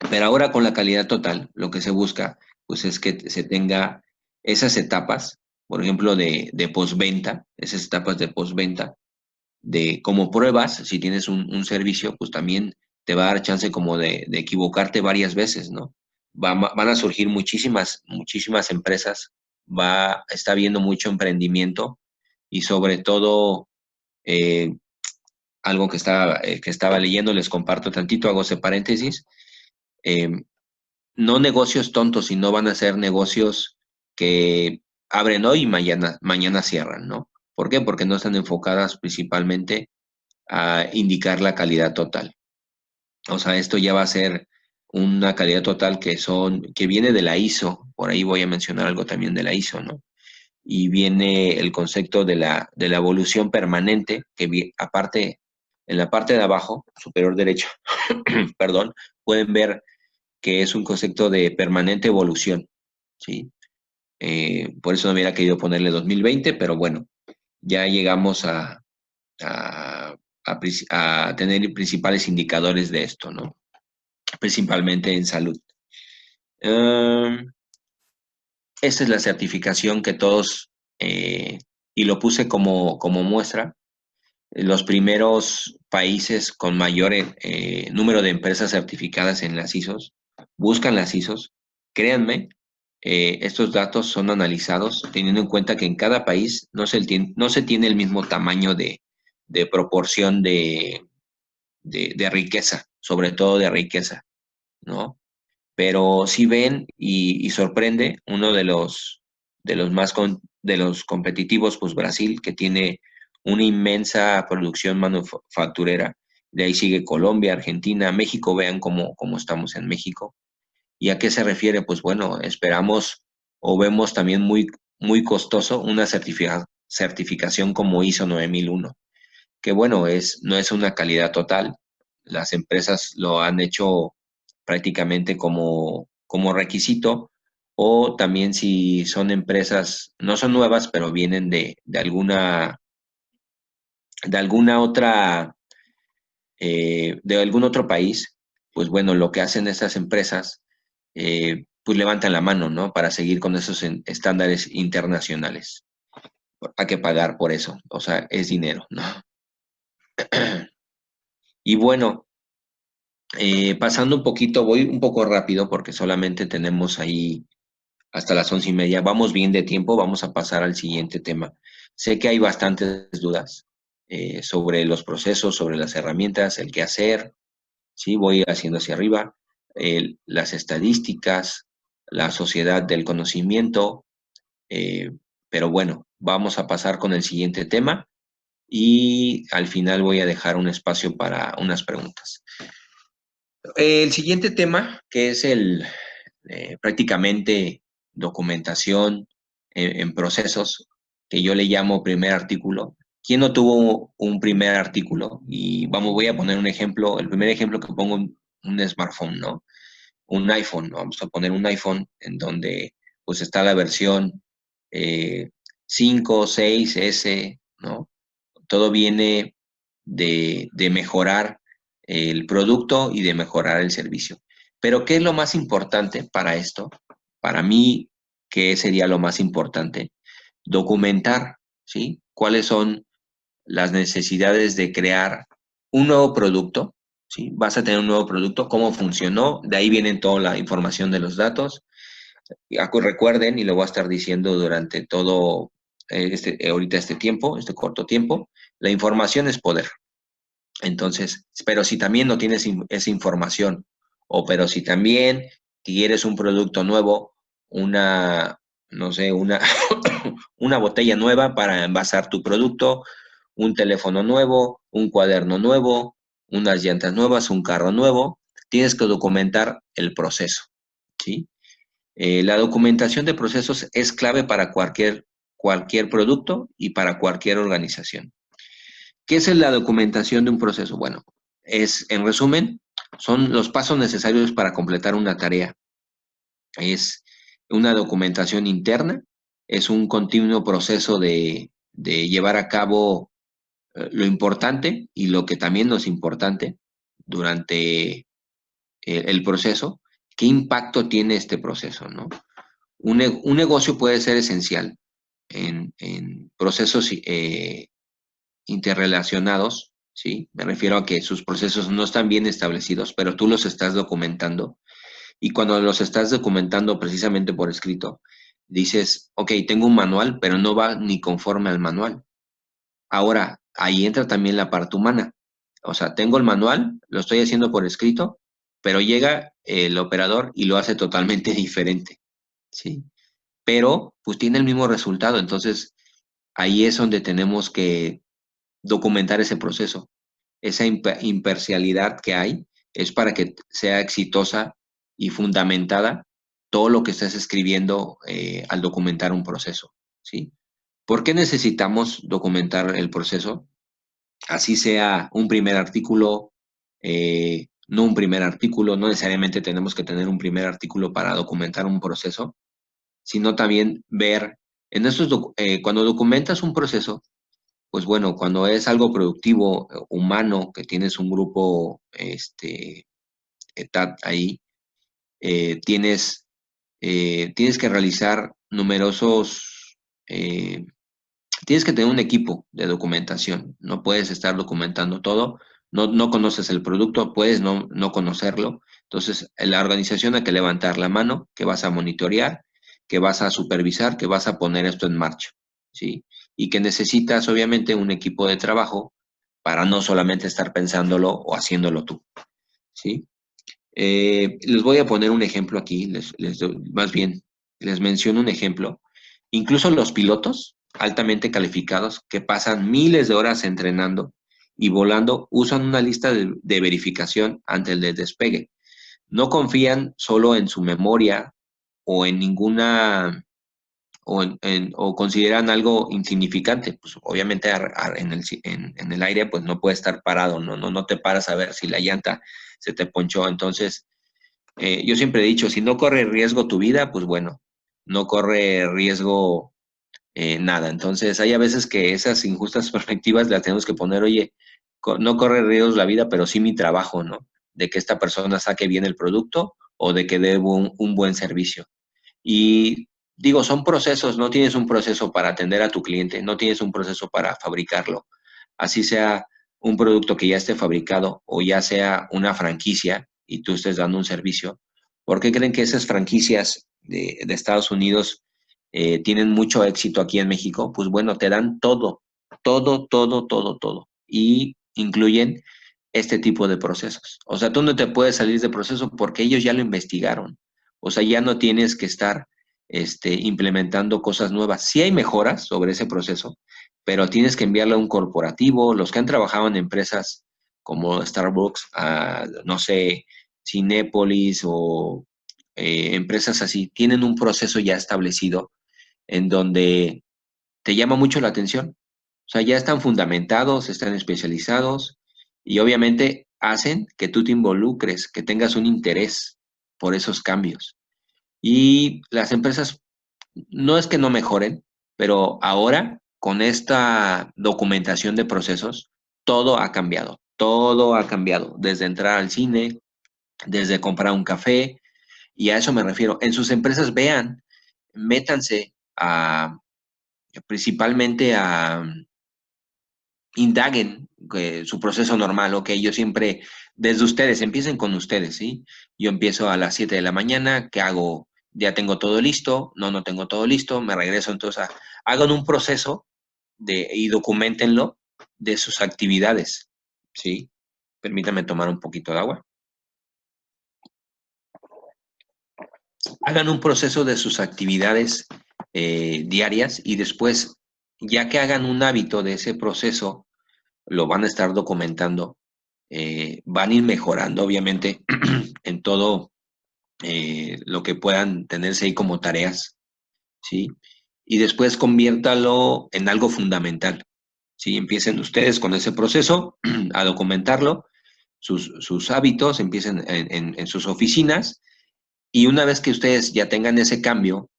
Speaker 1: Pero ahora con la calidad total, lo que se busca, pues es que se tenga esas etapas, por ejemplo, de postventa, esas etapas de postventa, de como pruebas, si tienes un servicio, pues también te va a dar chance como de equivocarte varias veces, ¿no? Van a surgir muchísimas empresas, está habiendo mucho emprendimiento y sobre todo eh, algo que estaba leyendo, les comparto tantito, hago ese paréntesis. eh, no negocios tontos, sino van a ser negocios que abren hoy y mañana cierran, ¿no? ¿Por qué? Porque no están enfocadas principalmente a indicar la calidad total. O sea, esto ya va a ser una calidad total que viene de la ISO, por ahí voy a mencionar algo también de la ISO, ¿no? Y viene el concepto de la evolución permanente, aparte, en la parte de abajo, superior derecho, perdón, pueden ver que es un concepto de permanente evolución, ¿sí? Por eso no hubiera querido ponerle 2020, pero bueno, ya llegamos a, a tener principales indicadores de esto, ¿no? Principalmente en salud. Um, Esta es la certificación que todos, y lo puse como muestra, los primeros países con mayor número de empresas certificadas en las ISOs, buscan las ISOs. Créanme, estos datos son analizados teniendo en cuenta que en cada país no se tiene el mismo tamaño de proporción de riqueza, sobre todo de riqueza, ¿no? Pero si ven y sorprende, uno de los competitivos, pues Brasil, que tiene una inmensa producción manufacturera. De ahí sigue Colombia, Argentina, México, vean cómo estamos en México. ¿Y a qué se refiere? Pues bueno, esperamos o vemos también muy costoso una certificación como ISO 9001, que bueno, no es una calidad total. Las empresas lo han hecho prácticamente como requisito, o también si son empresas, no son nuevas, pero vienen de alguna otra, de algún otro país, pues bueno, lo que hacen estas empresas, pues levantan la mano, ¿no? Para seguir con esos estándares internacionales. Hay que pagar por eso, o sea, es dinero, ¿no? Y bueno, pasando un poquito, voy un poco rápido porque solamente tenemos ahí hasta las 11:30. Vamos bien de tiempo, vamos a pasar al siguiente tema. Sé que hay bastantes dudas sobre los procesos, sobre las herramientas, el qué hacer, ¿sí? Voy haciendo hacia arriba, las estadísticas, la sociedad del conocimiento, eh, pero bueno, vamos a pasar con el siguiente tema y al final voy a dejar un espacio para unas preguntas. El siguiente tema, que es prácticamente documentación en procesos, que yo le llamo primer artículo. ¿Quién no tuvo un primer artículo? Y voy a poner un ejemplo, el primer ejemplo que pongo, un smartphone, ¿no? Un iPhone, ¿no? Vamos a poner un iPhone en donde pues está la versión eh, 5, 6, S, ¿no? Todo viene de mejorar el producto y de mejorar el servicio. Pero ¿qué es lo más importante para esto? Para mí, ¿qué sería lo más importante? Documentar, ¿sí? ¿Cuáles son? las necesidades de crear un nuevo producto, ¿sí? Vas a tener un nuevo producto, cómo funcionó, de ahí viene toda la información de los datos. Recuerden, y lo voy a estar diciendo durante todo ahorita este tiempo, este corto tiempo, la información es poder. Entonces, pero si también no tienes esa información, o pero si también quieres un producto nuevo, una, no sé, una, una botella nueva para envasar tu producto, un teléfono nuevo, un cuaderno nuevo, unas llantas nuevas, un carro nuevo, tienes que documentar el proceso, ¿sí? La documentación de procesos es clave para cualquier producto y para cualquier organización. ¿Qué es la documentación de un proceso? Bueno, en resumen, son los pasos necesarios para completar una tarea. Es una documentación interna, es un continuo proceso de llevar a cabo lo importante y lo que también no es importante durante el proceso. ¿Qué impacto tiene este proceso, no? Un negocio puede ser esencial en procesos interrelacionados, ¿sí? Me refiero a que sus procesos no están bien establecidos, pero tú los estás documentando. Y cuando los estás documentando precisamente por escrito, dices, ok, tengo un manual, pero no va ni conforme al manual. Ahora, ahí entra también la parte humana. O sea, tengo el manual, lo estoy haciendo por escrito, pero llega el operador y lo hace totalmente diferente, ¿sí? Pero pues tiene el mismo resultado. Entonces, ahí es donde tenemos que documentar ese proceso. Esa imparcialidad que hay es para que sea exitosa y fundamentada todo lo que estás escribiendo al documentar un proceso, ¿sí? ¿Por qué necesitamos documentar el proceso? Así sea un primer artículo, no un primer artículo, no necesariamente tenemos que tener un primer artículo para documentar un proceso, sino también ver, cuando documentas un proceso, pues bueno, cuando es algo productivo, humano, que tienes un grupo, ahí, tienes, tienes que realizar eh, tienes que tener un equipo de documentación. No puedes estar documentando todo. No conoces el producto, puedes no conocerlo. Entonces, la organización hay que levantar la mano, que vas a monitorear, que vas a supervisar, que vas a poner esto en marcha, ¿sí? Y que necesitas, obviamente, un equipo de trabajo para no solamente estar pensándolo o haciéndolo tú, ¿sí? Les voy a poner un ejemplo aquí, más bien, les menciono un ejemplo. Incluso los pilotos altamente calificados que pasan miles de horas entrenando y volando usan una lista de verificación antes del despegue. No confían solo en su memoria o en ninguna o consideran algo insignificante. Pues obviamente en el aire pues no puede estar parado, no te paras a ver si la llanta se te ponchó. Entonces, yo siempre he dicho, si no corre riesgo tu vida, pues bueno, no corre riesgo nada. Entonces, hay a veces que esas injustas perspectivas las tenemos que poner, oye, no corre riesgo la vida, pero sí mi trabajo, ¿no? De que esta persona saque bien el producto o de que dé un buen servicio. Y digo, son procesos, no tienes un proceso para atender a tu cliente, no tienes un proceso para fabricarlo. Así sea un producto que ya esté fabricado o ya sea una franquicia y tú estés dando un servicio. ¿Por qué creen que esas franquicias de Estados Unidos tienen mucho éxito aquí en México? Pues bueno, te dan todo, todo, todo, todo, todo. Y incluyen este tipo de procesos. O sea, tú no te puedes salir de proceso porque ellos ya lo investigaron. O sea, ya no tienes que estar implementando cosas nuevas. Sí hay mejoras sobre ese proceso, pero tienes que enviarlo a un corporativo. Los que han trabajado en empresas como Starbucks, no sé, Cinépolis o empresas así, tienen un proceso ya establecido en donde te llama mucho la atención. O sea, ya están fundamentados, están especializados y obviamente hacen que tú te involucres, que tengas un interés por esos cambios. Y las empresas no es que no mejoren, pero ahora con esta documentación de procesos, todo ha cambiado, desde entrar al cine, desde comprar un café, y a eso me refiero. En sus empresas vean, métanse principalmente indaguen su proceso normal, ok, yo siempre, desde ustedes, empiecen con ustedes, ¿sí? Yo empiezo a las 7 de la mañana, ¿qué hago? Ya tengo todo listo, no tengo todo listo, me regreso, entonces hagan un proceso y documentenlo de sus actividades, ¿sí? Permítanme tomar un poquito de agua. Hagan un proceso de sus actividades diarias y después, ya que hagan un hábito de ese proceso, lo van a estar documentando, van a ir mejorando, obviamente, en todo lo que puedan tenerse ahí como tareas, ¿sí? Y después conviértalo en algo fundamental, ¿sí? Empiecen ustedes con ese proceso a documentarlo, sus hábitos, empiecen en sus oficinas, y una vez que ustedes ya tengan ese cambio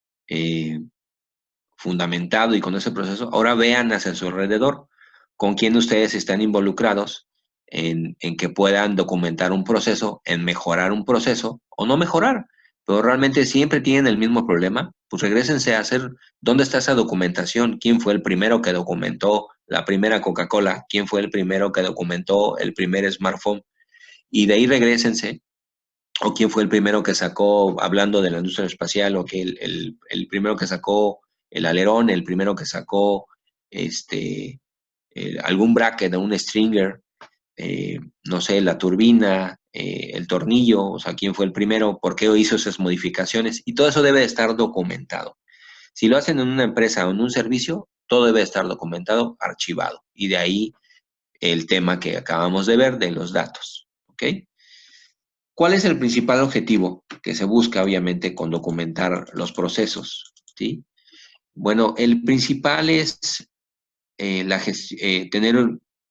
Speaker 1: fundamentado y con ese proceso, ahora vean hacia su alrededor con quién ustedes están involucrados en que puedan documentar un proceso, en mejorar un proceso o no mejorar, pero realmente siempre tienen el mismo problema, pues regrésense a hacer dónde está esa documentación, quién fue el primero que documentó la primera Coca-Cola, quién fue el primero que documentó el primer smartphone, y de ahí regrésense, o quién fue el primero que sacó, hablando de la industria espacial, o que el primero que sacó el alerón, el primero que sacó este, algún bracket o un stringer, no sé, la turbina, el tornillo, o sea, quién fue el primero, por qué hizo esas modificaciones, y todo eso debe estar documentado. Si lo hacen en una empresa o en un servicio, todo debe estar documentado, archivado, y de ahí el tema que acabamos de ver de los datos, ¿ok? ¿Cuál es el principal objetivo que se busca, obviamente, con documentar los procesos? ¿Sí? Bueno, el principal es tener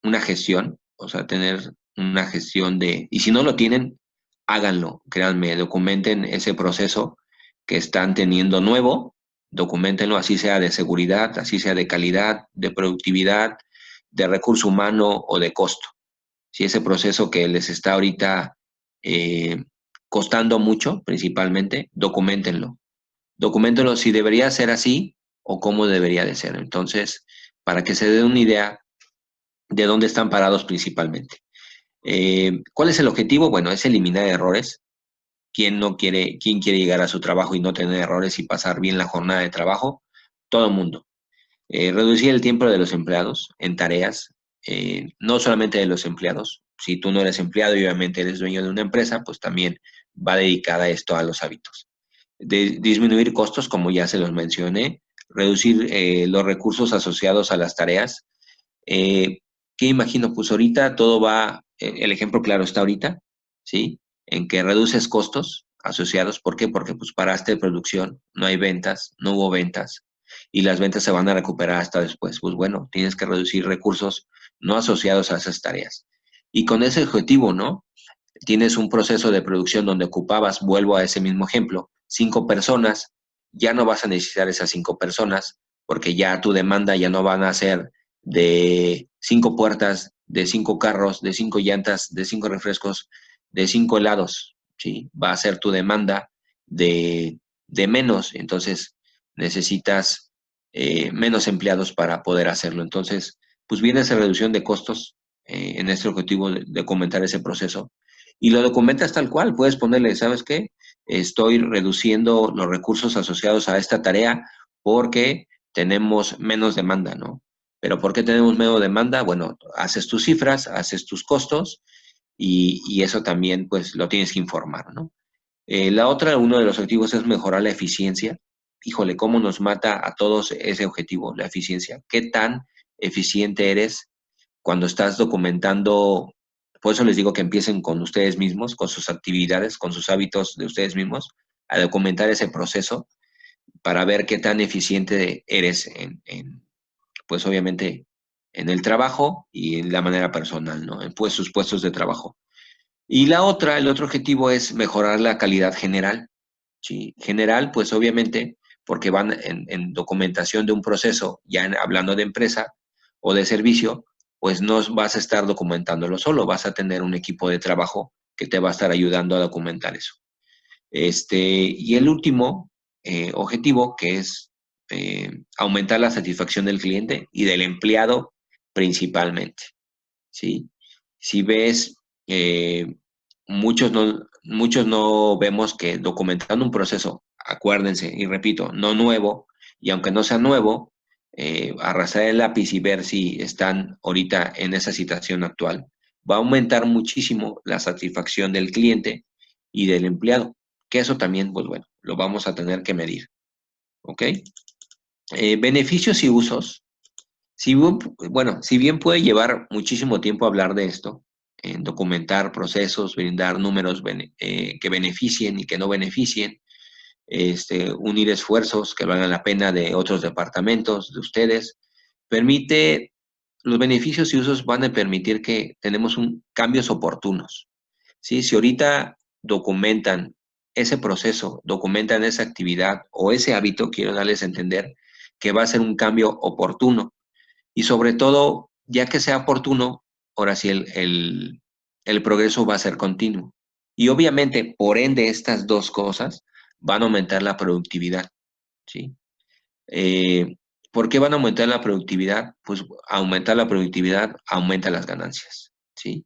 Speaker 1: una gestión, o sea, tener una gestión y si no lo tienen, háganlo, créanme, documenten ese proceso que están teniendo nuevo, documentenlo, así sea de seguridad, así sea de calidad, de productividad, de recurso humano o de costo. Si ese proceso que les está ahorita eh, costando mucho, principalmente, documentenlo. Documentenlo si debería ser así o cómo debería de ser. Entonces, para que se den una idea de dónde están parados principalmente. ¿Cuál es el objetivo? Bueno, es eliminar errores. ¿Quién quiere llegar a su trabajo y no tener errores y pasar bien la jornada de trabajo? Todo el mundo. Reducir el tiempo de los empleados en tareas, no solamente de los empleados. Si tú no eres empleado y obviamente eres dueño de una empresa, pues también va dedicada esto a los hábitos. Disminuir costos, como ya se los mencioné, reducir los recursos asociados a las tareas. Eh, ¿Qué imagino? Pues ahorita todo va, el ejemplo claro está ahorita, ¿sí? En que reduces costos asociados. ¿Por qué? Porque pues paraste de producción, no hay ventas, no hubo ventas y las ventas se van a recuperar hasta después. Pues bueno, tienes que reducir recursos no asociados a esas tareas. Y con ese objetivo, ¿no? Tienes un proceso de producción donde ocupabas, vuelvo a ese mismo ejemplo, 5 personas, ya no vas a necesitar esas 5 personas porque ya tu demanda ya no van a ser de 5 puertas, de 5 carros, de 5 llantas, de 5 refrescos, de 5 helados, ¿sí? Va a ser tu demanda de menos, entonces necesitas menos empleados para poder hacerlo. Entonces, pues viene esa reducción de costos en este objetivo de comentar ese proceso y lo documentas tal cual. Puedes ponerle, ¿sabes qué? Estoy reduciendo los recursos asociados a esta tarea porque tenemos menos demanda, ¿no? Pero ¿por qué tenemos menos demanda? Bueno, haces tus cifras, haces tus costos y eso también pues lo tienes que informar, ¿no? La otra, uno de los objetivos es mejorar la eficiencia. Híjole, ¿cómo nos mata a todos ese objetivo, la eficiencia? ¿Qué tan eficiente eres cuando estás documentando? Por eso les digo que empiecen con ustedes mismos, con sus actividades, con sus hábitos de ustedes mismos, a documentar ese proceso para ver qué tan eficiente eres pues obviamente, en el trabajo y en la manera personal, ¿no? En pues, sus puestos de trabajo. Y el otro objetivo es mejorar la calidad general, ¿sí? General, pues obviamente, porque van en documentación de un proceso, ya hablando de empresa o de servicio, pues no vas a estar documentándolo solo, vas a tener un equipo de trabajo que te va a estar ayudando a documentar eso. Y el último objetivo, que es aumentar la satisfacción del cliente y del empleado principalmente, ¿sí? Si ves, muchos no vemos que documentando un proceso, acuérdense, y repito, no nuevo, y aunque no sea nuevo, arrastrar el lápiz y ver si están ahorita en esa situación actual, va a aumentar muchísimo la satisfacción del cliente y del empleado, que eso también, pues bueno, lo vamos a tener que medir, ¿ok? Beneficios y usos. Bueno, si bien puede llevar muchísimo tiempo hablar de esto, en documentar procesos, brindar números que beneficien y que no beneficien, unir esfuerzos que valgan la pena de otros departamentos, de ustedes, permite, los beneficios y usos van a permitir que tenemos cambios oportunos, ¿sí? Si ahorita documentan ese proceso, documentan esa actividad o ese hábito, quiero darles a entender que va a ser un cambio oportuno y sobre todo, ya que sea oportuno, ahora sí el progreso va a ser continuo. Y obviamente, por ende, estas dos cosas van a aumentar la productividad, ¿sí? Eh, ¿Por qué van a aumentar la productividad? Pues aumentar la productividad aumenta las ganancias, ¿sí?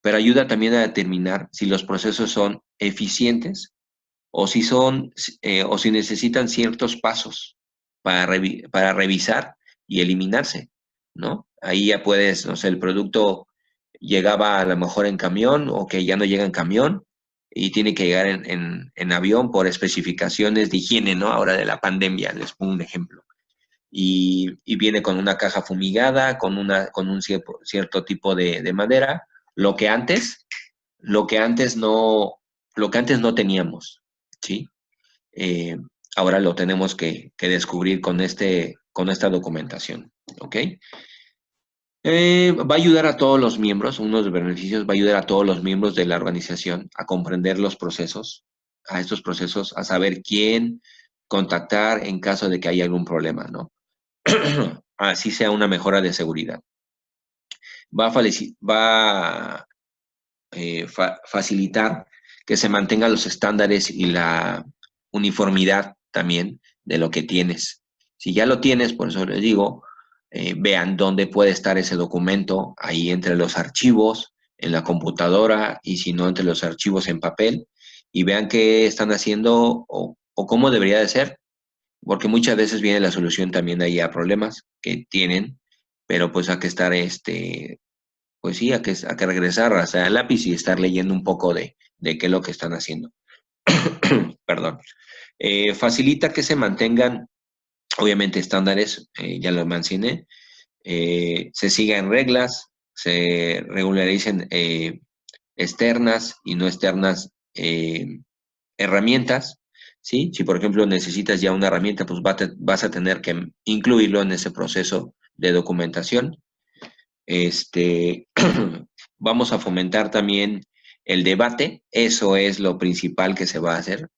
Speaker 1: Pero ayuda también a determinar si los procesos son eficientes o o si necesitan ciertos pasos para revisar y eliminarse, ¿no? Ahí ya puedes, no sé, el producto llegaba a lo mejor en camión o que ya no llega en camión y tiene que llegar en avión por especificaciones de higiene, ¿no? Ahora de la pandemia, les pongo un ejemplo. Y viene con una caja fumigada, con un cierto tipo de madera, lo que antes, lo que antes no, lo que antes no teníamos, ¿sí? Eh, Ahora lo tenemos que descubrir con esta documentación, ¿ok? Va a ayudar a todos los miembros, uno de los beneficios va a ayudar a todos los miembros de la organización a comprender los procesos, a estos procesos, a saber quién contactar en caso de que haya algún problema, ¿no? Así sea una mejora de seguridad. Va a facilitar que se mantengan los estándares y la uniformidad también de lo que tienes. Si ya lo tienes, por eso les digo, vean dónde puede estar ese documento, ahí entre los archivos, en la computadora y si no, entre los archivos en papel, y vean qué están haciendo o cómo debería de ser, porque muchas veces viene la solución también ahí a problemas que tienen, pero pues hay que estar pues sí, a que regresar hasta el lápiz y estar leyendo un poco de qué es lo que están haciendo. Perdón. Facilita que se mantengan, obviamente, estándares, ya lo mencioné, se sigan reglas, se regularicen externas y no externas herramientas, ¿sí? Si, por ejemplo, necesitas ya una herramienta, pues vas a tener que incluirlo en ese proceso de documentación. Este, vamos a fomentar también el debate, eso es lo principal que se va a hacer,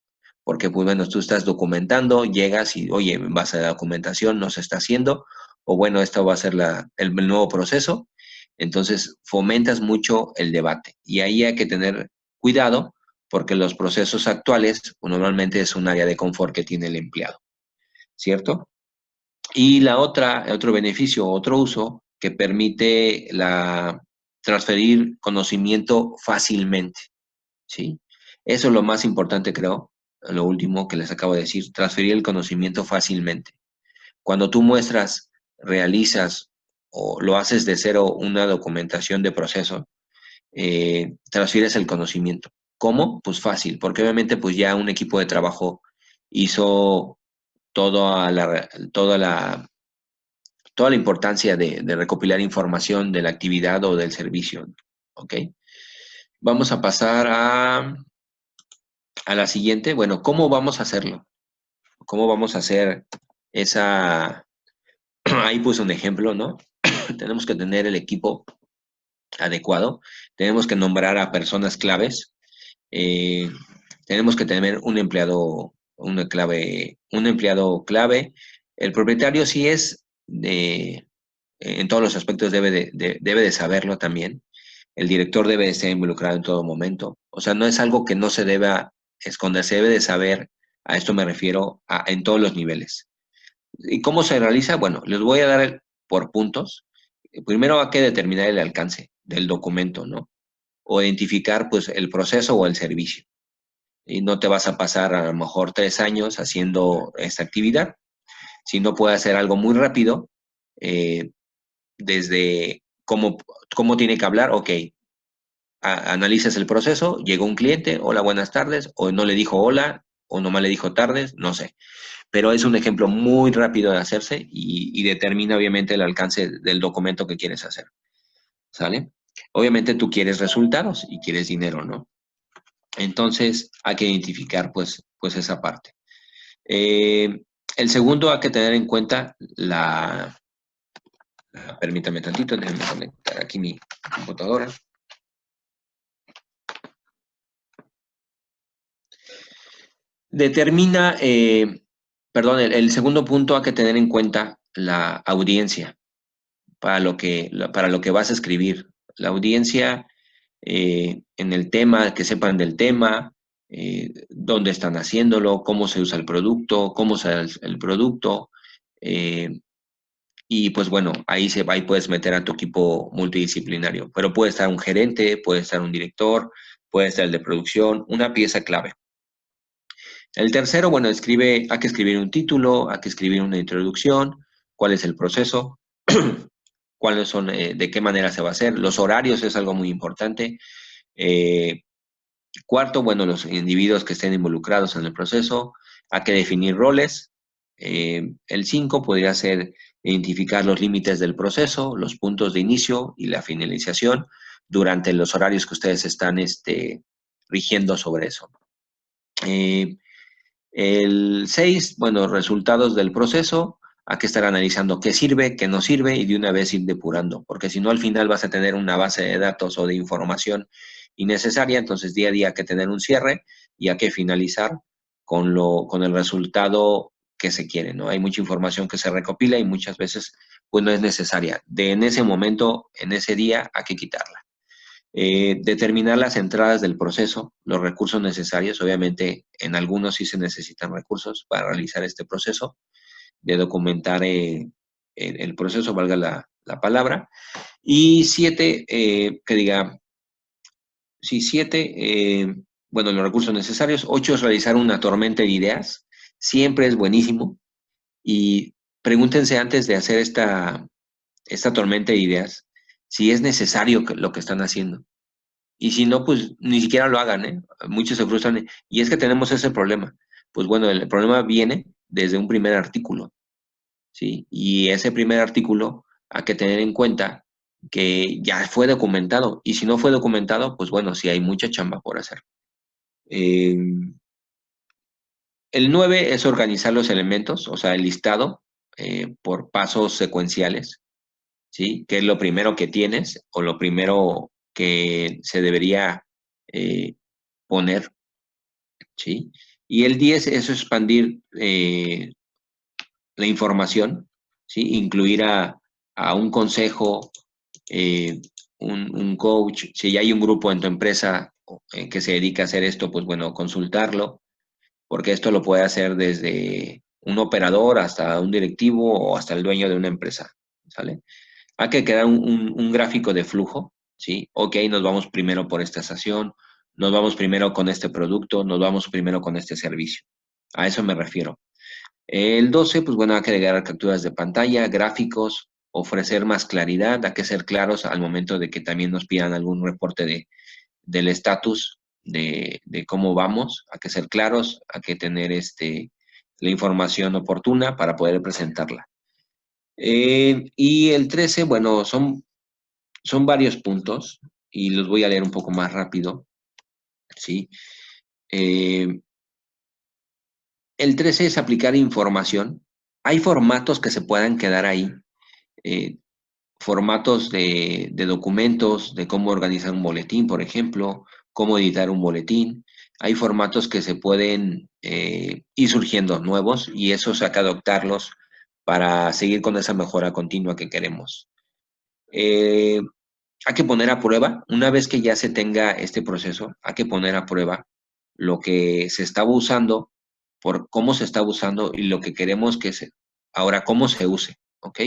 Speaker 1: porque pues bueno, tú estás documentando, llegas y, oye, en base a la documentación no se está haciendo, o bueno, esto va a ser el nuevo proceso, entonces fomentas mucho el debate y ahí hay que tener cuidado porque los procesos actuales pues, normalmente es un área de confort que tiene el empleado, ¿cierto? Y otro beneficio, otro uso que permite transferir conocimiento fácilmente, ¿sí? Eso es lo más importante, creo, lo último que les acabo de decir, transferir el conocimiento fácilmente. Cuando tú muestras, realizas o lo haces de cero una documentación de proceso, transfieres el conocimiento. ¿Cómo? Pues fácil, porque obviamente pues ya un equipo de trabajo hizo toda la importancia de recopilar información de la actividad o del servicio, ¿ok? Vamos a pasar a la siguiente. Bueno, ¿cómo vamos a hacerlo? ¿Cómo vamos a hacer esa... Ahí puse un ejemplo, ¿no? Tenemos que tener el equipo adecuado, tenemos que nombrar a personas claves, eh, tenemos que tener un empleado clave. El propietario sí es en todos los aspectos debe de saberlo también. El director debe de estar involucrado en todo momento. O sea, no es algo que no se deba esconder, se debe de saber, a esto me refiero, en todos los niveles. ¿Y cómo se realiza? Bueno, les voy a dar por puntos Primero hay que determinar el alcance del documento, ¿no? O identificar, pues, el proceso o el servicio. Y no te vas a pasar a lo mejor 3 años haciendo esta actividad. Si no puedes hacer algo muy rápido, eh, desde cómo tiene que hablar, ok, analizas el proceso, llegó un cliente, hola, buenas tardes, o no le dijo hola, o nomás le dijo tardes, no sé. Pero es un ejemplo muy rápido de hacerse y determina obviamente el alcance del documento que quieres hacer, ¿sale? Obviamente tú quieres resultados y quieres dinero, ¿no? Entonces hay que identificar pues esa parte. El segundo hay que tener en cuenta permítame tantito, déjenme conectar aquí mi computadora. Determina, perdón, el segundo punto hay que tener en cuenta la audiencia para lo que vas a escribir. La audiencia en el tema, que sepan del tema, dónde están haciéndolo, cómo se usa el producto, cómo se usa el producto. Y pues bueno, ahí puedes meter a tu equipo multidisciplinario, pero puede estar un gerente, puede estar un director, puede estar el de producción, una pieza clave. El tercero, bueno, hay que escribir un título, hay que escribir una introducción, cuál es el proceso, cuáles son, de qué manera se va a hacer. Los horarios es algo muy importante. Eh, Cuarto, bueno, los individuos que estén involucrados en el proceso. Hay que definir roles. El 5 podría ser identificar los límites del proceso, los puntos de inicio y la finalización durante los horarios que ustedes están rigiendo sobre eso. El 6, bueno, resultados del proceso. Hay que estar analizando qué sirve, qué no sirve y de una vez ir depurando, porque si no al final vas a tener una base de datos o de información innecesaria, entonces día a día hay que tener un cierre y hay que finalizar con el resultado que se quiere, ¿no? Hay mucha información que se recopila y muchas veces pues no es necesaria. En ese momento, en ese día, hay que quitarla. Determinar las entradas del proceso, los recursos necesarios. Obviamente, en algunos sí se necesitan recursos para realizar este proceso, de documentar el proceso, valga la palabra. Y 7, que diga, sí, 7, bueno, los recursos necesarios. 8 es realizar una tormenta de ideas. Siempre es buenísimo. Y pregúntense antes de hacer esta tormenta de ideas si es necesario lo que están haciendo. Y si no, pues ni siquiera lo hagan, ¿eh? Muchos se frustran. Y es que tenemos ese problema. Pues bueno, el problema viene desde un primer artículo, ¿sí? Y ese primer artículo hay que tener en cuenta que ya fue documentado. Y si no fue documentado, pues bueno, sí hay mucha chamba por hacer. Eh, el 9 es organizar los elementos, o sea, el listado por pasos secuenciales, ¿sí? ¿Qué es lo primero que tienes o lo primero que se debería poner? ¿Sí? Y el 10 es expandir la información, ¿sí? Incluir a un consejo, eh, un coach. Si ya hay un grupo en tu empresa que se dedica a hacer esto, pues bueno, consultarlo, porque esto lo puede hacer desde un operador hasta un directivo o hasta el dueño de una empresa, ¿sale? Hay que crear un gráfico de flujo, ¿sí? Ok, nos vamos primero por esta estación, nos vamos primero con este producto, nos vamos primero con este servicio. A eso me refiero. El 12, pues bueno, hay que agregar capturas de pantalla, gráficos, ofrecer más claridad, hay que ser claros al momento de que también nos pidan algún reporte del estatus de cómo vamos, hay que ser claros, hay que tener la información oportuna para poder presentarla. Y el 13, bueno, son varios puntos y los voy a leer un poco más rápido, ¿sí? Eh, el 13 es aplicar información. Hay formatos que se puedan quedar ahí, eh, formatos de documentos, de cómo organizar un boletín, por ejemplo, cómo editar un boletín. Hay formatos que se pueden ir surgiendo nuevos y esos hay que adoptarlos para seguir con esa mejora continua que queremos. Eh, Hay que poner a prueba, una vez que ya se tenga este proceso, hay que poner a prueba lo que se estaba usando, por cómo se está usando y lo que queremos ahora cómo se use, ¿ok?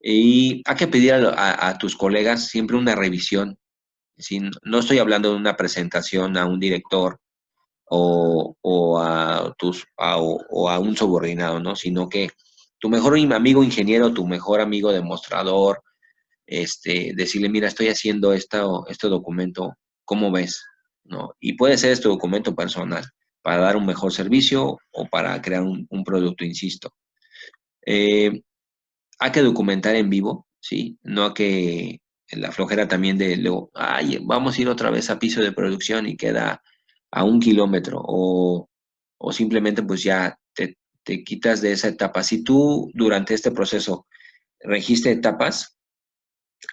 Speaker 1: Y hay que pedir a tus colegas siempre una revisión. ¿Sí? No estoy hablando de una presentación a un director o a un subordinado, ¿no? Sino que tu mejor amigo ingeniero, tu mejor amigo demostrador, decirle, mira, estoy haciendo este documento, ¿cómo ves? ¿No? Y puede ser este documento personal para dar un mejor servicio o para crear un producto, insisto. Eh, Hay que documentar en vivo, ¿sí? No hay que la flojera también de luego, ay, vamos a ir otra vez a piso de producción y queda a 1 kilómetro o simplemente pues ya te quitas de esa etapa. Si tú durante este proceso registe etapas,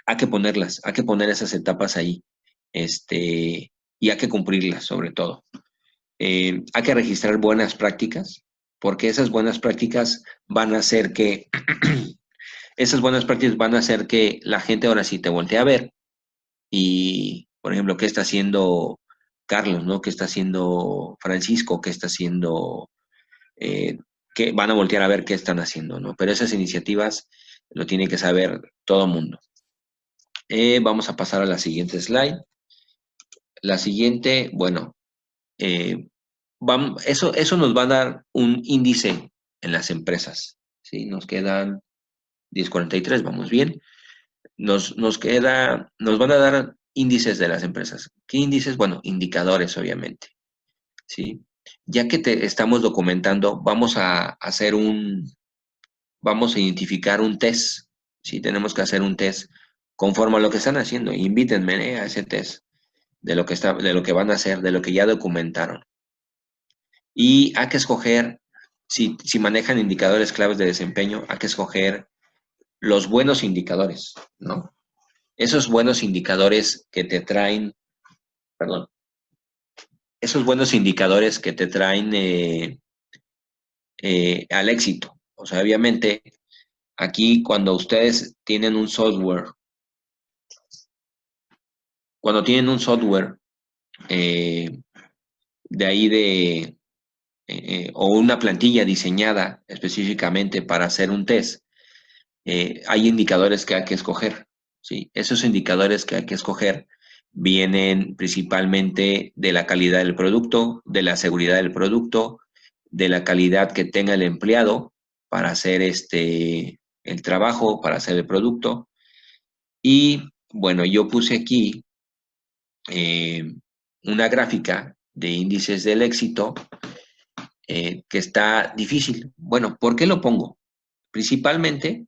Speaker 1: hay que ponerlas, hay que poner esas etapas ahí, y hay que cumplirlas sobre todo. Hay que registrar buenas prácticas, porque esas buenas prácticas van a hacer que esas buenas prácticas van a hacer que la gente ahora sí te voltee a ver y, por ejemplo, ¿qué está haciendo Carlos, ¿no? ¿Qué está haciendo Francisco? ¿Qué está haciendo? eh, que van a voltear a ver qué están haciendo, ¿no? Pero esas iniciativas lo tiene que saber todo mundo. Vamos a pasar a la siguiente slide. La siguiente, bueno, eh, eso nos va a dar un índice en las empresas, ¿sí? Nos quedan 10:43, vamos bien. Nos van a dar índices de las empresas. ¿Qué índices? Bueno, indicadores, obviamente, ¿sí? Ya que te estamos documentando, vamos a identificar un test, ¿sí? Tenemos que hacer un test conforme a lo que están haciendo. Invítenme, a ese test de lo que van a hacer, de lo que ya documentaron. Y hay que escoger, si manejan indicadores claves de desempeño, hay que escoger los buenos indicadores, ¿no? Esos buenos indicadores que te traen, perdón, esos buenos indicadores que te traen al éxito. O sea, obviamente, aquí cuando tienen un software eh, de ahí o una plantilla diseñada específicamente para hacer un test, hay indicadores que hay que escoger, ¿sí? Esos indicadores que hay que escoger vienen principalmente de la calidad del producto, de la seguridad del producto, de la calidad que tenga el empleado para hacer el trabajo, para hacer el producto. Y bueno, yo puse aquí eh, una gráfica de índices del éxito que está difícil. Bueno, ¿por qué lo pongo? Principalmente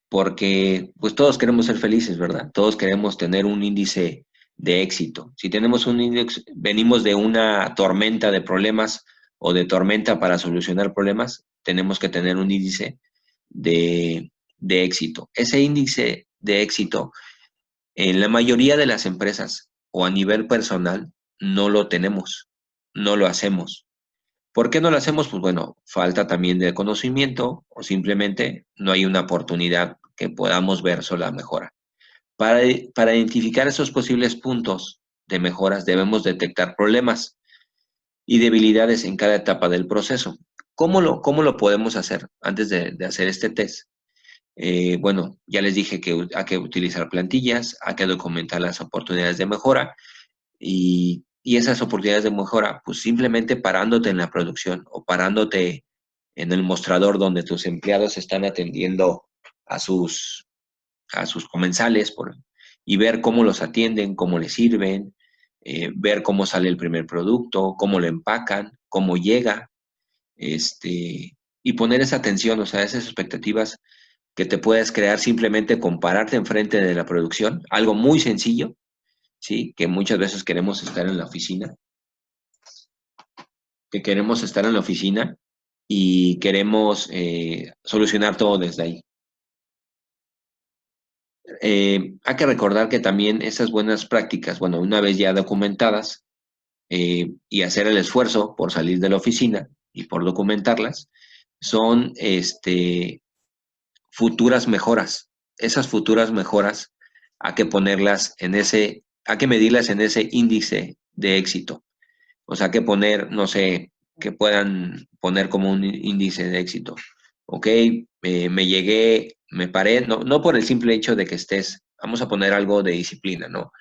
Speaker 1: porque pues todos queremos ser felices, ¿verdad? Todos queremos tener un índice de éxito. Si tenemos un índice, venimos de una tormenta de problemas o de tormenta para solucionar problemas, tenemos que tener un índice de éxito. Ese índice de éxito, en la mayoría de las empresas o a nivel personal, no lo tenemos, no lo hacemos. ¿Por qué no lo hacemos? Pues bueno, falta también de conocimiento o simplemente no hay una oportunidad que podamos ver sola mejora. Para identificar esos posibles puntos de mejoras debemos detectar problemas y debilidades en cada etapa del proceso. ¿Cómo lo podemos hacer antes de hacer este test? Bueno, ya les dije que hay que utilizar plantillas, hay que documentar las oportunidades de mejora y esas oportunidades de mejora, pues simplemente parándote en la producción o parándote en el mostrador donde tus empleados están atendiendo a sus comensales y ver cómo los atienden, cómo les sirven, ver cómo sale el primer producto, cómo lo empacan, cómo llega, y poner esa atención, o sea, esas expectativas que te puedes crear simplemente con pararte enfrente de la producción, algo muy sencillo, ¿sí? Que muchas veces queremos estar en la oficina, que queremos estar en la oficina y queremos solucionar todo desde ahí. Hay que recordar que también esas buenas prácticas, bueno, una vez ya documentadas y hacer el esfuerzo por salir de la oficina y por documentarlas, son futuras mejoras. Esas futuras mejoras hay que medirlas en ese índice de éxito. O sea, que poner, no sé, que puedan poner como un índice de éxito. Ok, me paré, no por el simple hecho de que estés, vamos a poner algo de disciplina, ¿no?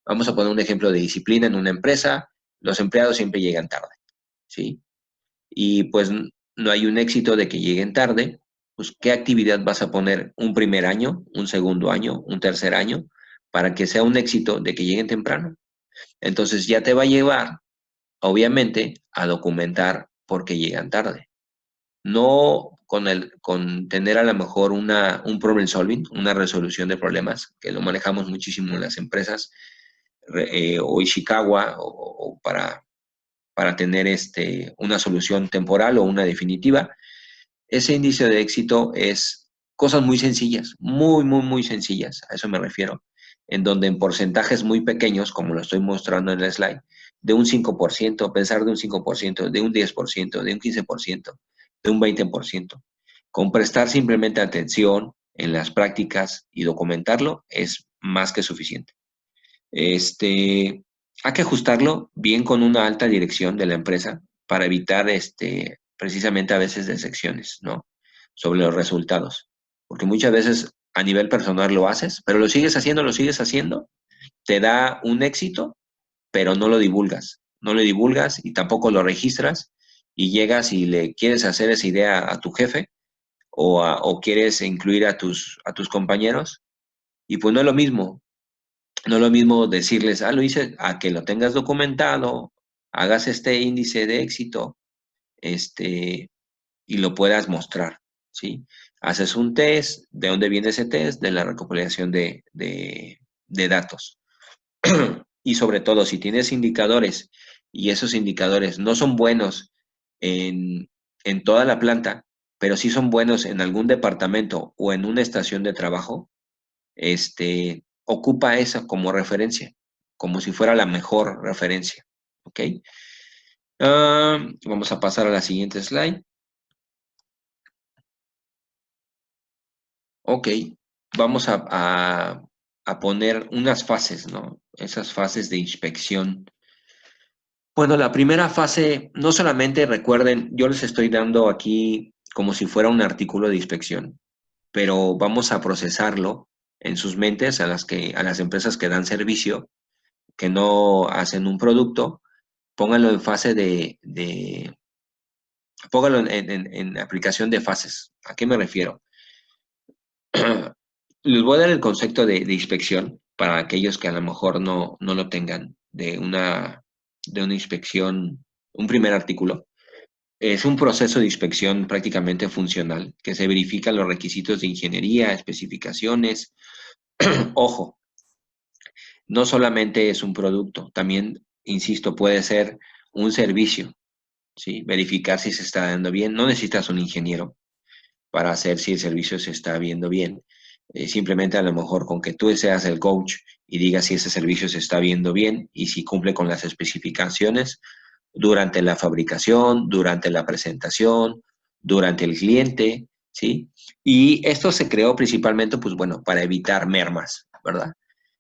Speaker 1: Vamos a poner un ejemplo de disciplina en una empresa, los empleados siempre llegan tarde, ¿sí? Y pues no hay un éxito de que lleguen tarde, pues ¿qué actividad vas a poner un primer año, un segundo año, un tercer año, para que sea un éxito de que lleguen temprano? Entonces ya te va a llevar, obviamente, a documentar por qué llegan tarde. No con tener a lo mejor un problem solving, una resolución de problemas, que lo manejamos muchísimo en las empresas, o Ishikawa, o para tener una solución temporal o una definitiva. Ese índice de éxito es cosas muy sencillas, muy, muy, muy sencillas, a eso me refiero, en donde en porcentajes muy pequeños, como lo estoy mostrando en el slide, de un 5%, pensar de un 5%, de un 10%, de un 15%, de un 20%. Con prestar simplemente atención en las prácticas y documentarlo es más que suficiente. Hay que ajustarlo bien con una alta dirección de la empresa para evitar precisamente a veces decepciones, ¿no? Sobre los resultados. Porque muchas veces a nivel personal lo haces, pero lo sigues haciendo, te da un éxito, pero no lo divulgas. No lo divulgas y tampoco lo registras y llegas y le quieres hacer esa idea a tu jefe o quieres incluir a tus compañeros y pues no es lo mismo. No es lo mismo decirles, lo hice, a que lo tengas documentado, hagas este índice de éxito, y lo puedas mostrar, ¿sí? Haces un test, ¿de dónde viene ese test? De la recopilación de datos. Y sobre todo, si tienes indicadores y esos indicadores no son buenos en, en toda la planta, pero sí son buenos en algún departamento o en una estación de trabajo, ocupa esa como referencia, como si fuera la mejor referencia, ¿ok? Vamos a pasar a la siguiente slide. Ok, vamos a poner unas fases, ¿no? Esas fases de inspección. Bueno, la primera fase, no solamente recuerden, yo les estoy dando aquí como si fuera un artículo de inspección, pero vamos a procesarlo en sus mentes a las empresas que dan servicio, que no hacen un producto, pónganlo en fase pónganlo en aplicación de fases. ¿A qué me refiero? Les voy a dar el concepto de inspección para aquellos que a lo mejor no lo tengan, de una inspección, un primer artículo. Es un proceso de inspección prácticamente funcional, que se verifican los requisitos de ingeniería, especificaciones. Ojo, no solamente es un producto, también, insisto, puede ser un servicio, ¿sí? Verificar si se está dando bien. No necesitas un ingeniero para hacer si el servicio se está viendo bien. Simplemente a lo mejor con que tú seas el coach y digas si ese servicio se está viendo bien y si cumple con las especificaciones durante la fabricación, durante la presentación, durante el cliente, ¿sí? Y esto se creó principalmente, pues bueno, para evitar mermas, ¿verdad?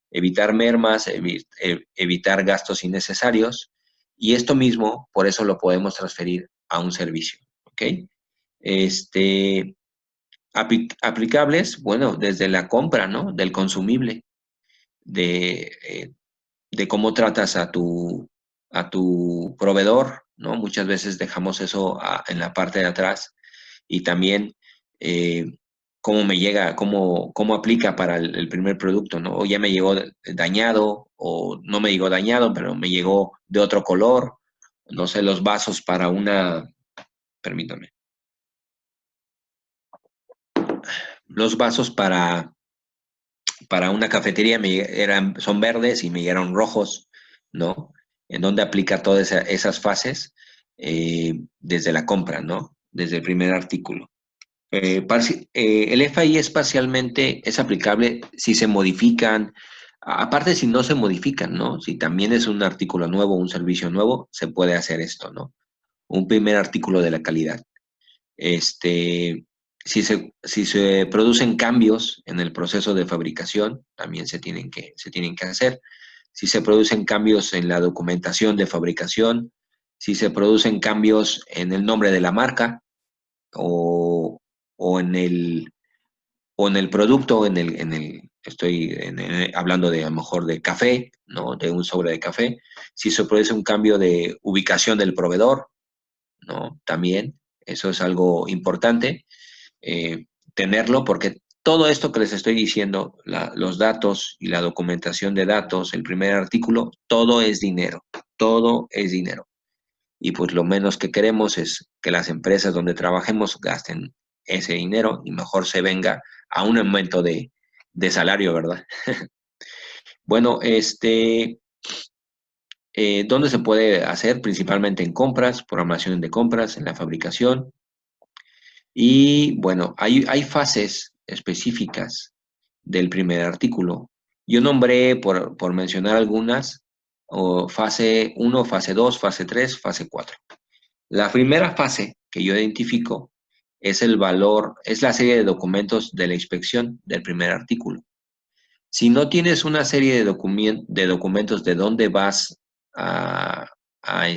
Speaker 1: Evitar mermas, evitar gastos innecesarios, y esto mismo, por eso lo podemos transferir a un servicio, ¿ok? Este, aplicables, bueno, desde la compra, ¿no? Del consumible, de, eh, de cómo tratas a tu proveedor, ¿no? Muchas veces dejamos eso en la parte de atrás y también eh, cómo me llega, cómo aplica para el primer producto, ¿no? O ya me llegó dañado o no me llegó dañado, pero me llegó de otro color, no sé, los vasos para permítame, los vasos para una cafetería son verdes y me llegaron rojos, ¿no? En donde aplica todas esas fases desde la compra, ¿no? Desde el primer artículo. El FI parcialmente es aplicable si se modifican, aparte si no se modifican, ¿no? Si también es un artículo nuevo, un servicio nuevo, se puede hacer esto, ¿no? Un primer artículo de la calidad. Este, si se producen cambios en el proceso de fabricación, también se tienen que hacer. Si se producen cambios en la documentación de fabricación, si se producen cambios en el nombre de la marca o, o en el, o en el producto, estoy hablando de a lo mejor de café, ¿no? De un sobre de café. Si se produce un cambio de ubicación del proveedor, ¿no? También, eso es algo importante, tenerlo, porque todo esto que les estoy diciendo, los datos y la documentación de datos, el primer artículo, todo es dinero. Y pues lo menos que queremos es que las empresas donde trabajemos gasten ese dinero y mejor se venga a un aumento de salario, ¿verdad? Bueno, ¿dónde se puede hacer? Principalmente en compras, programación de compras, en la fabricación. Y bueno, hay fases específicas del primer artículo. Yo nombré, por mencionar algunas, o fase uno, fase 2, fase 3, fase 4. La primera fase que yo identifico es el valor, es la serie de documentos de la inspección del primer artículo. Si no tienes una serie de documentos de dónde vas a, a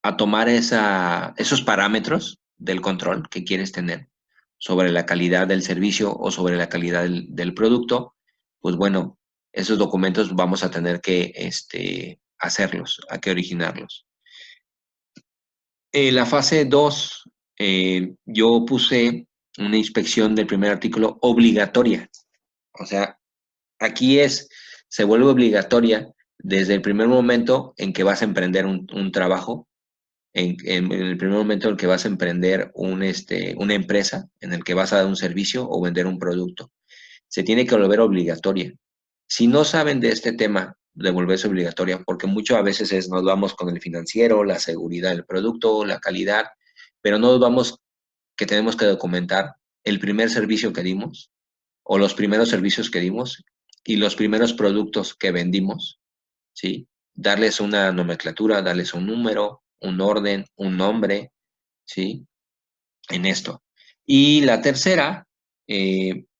Speaker 1: a tomar esos parámetros del control que quieres tener sobre la calidad del servicio o sobre la calidad del producto, pues bueno, esos documentos vamos a tener que hacerlos, a que originarlos. La fase 2, yo puse una inspección del primer artículo obligatoria. O sea, aquí se vuelve obligatoria desde el primer momento en que vas a emprender un trabajo, en el primer momento en que vas a emprender una empresa, en el que vas a dar un servicio o vender un producto. Se tiene que volver obligatoria. Si no saben de este tema de volverse obligatoria, porque mucho a veces nos vamos con el financiero, la seguridad del producto, la calidad, pero no nos vamos que tenemos que documentar el primer servicio que dimos o los primeros servicios que dimos y los primeros productos que vendimos, ¿sí? Darles una nomenclatura, darles un número, un orden, un nombre, ¿sí? En esto. Y la tercera,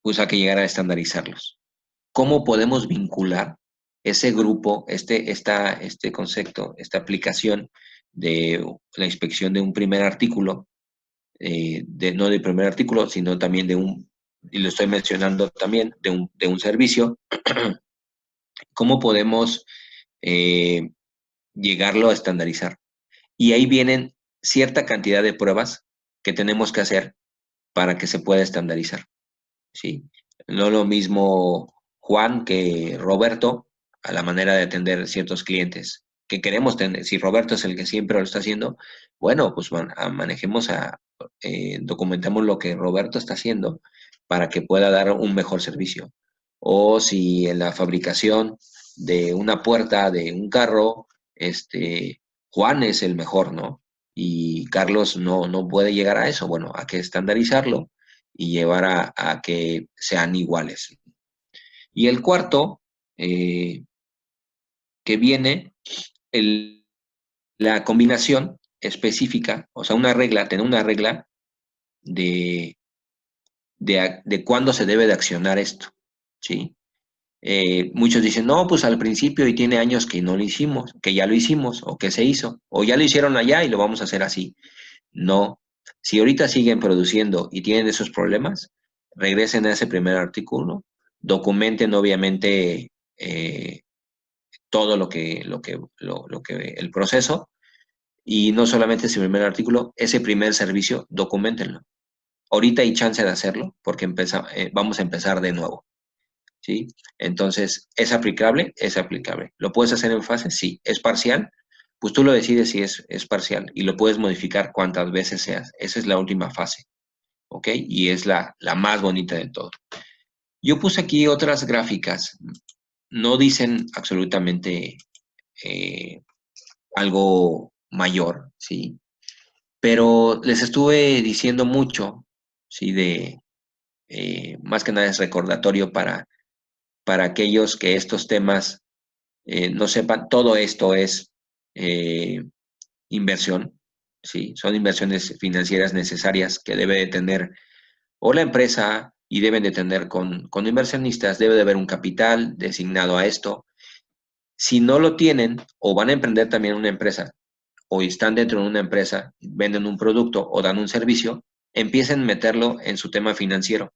Speaker 1: pues hay que llegar a estandarizarlos. ¿Cómo podemos vincular ese grupo, este concepto, esta aplicación de la inspección de un primer artículo, no del primer artículo, sino también y lo estoy mencionando también, de un servicio? ¿Cómo podemos eh, llegarlo a estandarizar? Y ahí vienen cierta cantidad de pruebas que tenemos que hacer para que se pueda estandarizar, ¿sí? No lo mismo Juan que Roberto a la manera de atender ciertos clientes que queremos tener. Si Roberto es el que siempre lo está haciendo, bueno, pues documentemos lo que Roberto está haciendo para que pueda dar un mejor servicio. O si en la fabricación de una puerta de un carro, Juan es el mejor, ¿no? Y Carlos no puede llegar a eso. Bueno, hay que estandarizarlo y llevar a que sean iguales. Y el cuarto, eh, que viene, la combinación específica, o sea, tener una regla de, de cuándo se debe de accionar esto, ¿sí? Muchos dicen, no, pues al principio y tiene años que no lo hicimos, que ya lo hicimos o que se hizo, o ya lo hicieron allá y lo vamos a hacer así. No, si ahorita siguen produciendo y tienen esos problemas, regresen a ese primer artículo, documenten obviamente todo el proceso y no solamente ese primer artículo, ese primer servicio, documentenlo. Ahorita hay chance de hacerlo porque vamos a empezar de nuevo, ¿sí? Entonces, ¿es aplicable? Es aplicable. ¿Lo puedes hacer en fase? Sí. ¿Es parcial? Pues tú lo decides si es parcial y lo puedes modificar cuantas veces seas. Esa es la última fase, ¿ok? Y es la más bonita de todo. Yo puse aquí otras gráficas. No dicen absolutamente eh, algo mayor, ¿sí? Pero les estuve diciendo mucho, ¿sí? Más que nada es recordatorio para aquellos que estos temas no sepan, todo esto es eh, inversión, ¿sí? Son inversiones financieras necesarias que debe de tener o la empresa y deben de tener con inversionistas, debe de haber un capital designado a esto. Si no lo tienen o van a emprender también una empresa o están dentro de una empresa, venden un producto o dan un servicio, empiecen a meterlo en su tema financiero,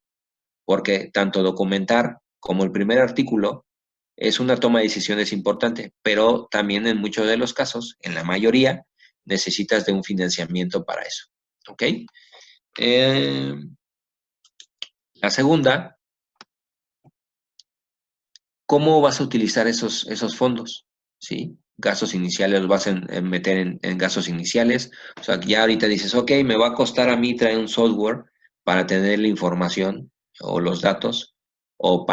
Speaker 1: porque tanto documentar como el primer artículo es una toma de decisiones importante, pero también en muchos de los casos, en la mayoría, necesitas de un financiamiento para eso. ¿Ok? Eh, la segunda, ¿cómo vas a utilizar esos fondos? ¿Sí? Gastos iniciales los vas a meter en gastos iniciales. O sea, ya ahorita dices, ok, me va a costar a mí traer un software para tener la información o los datos o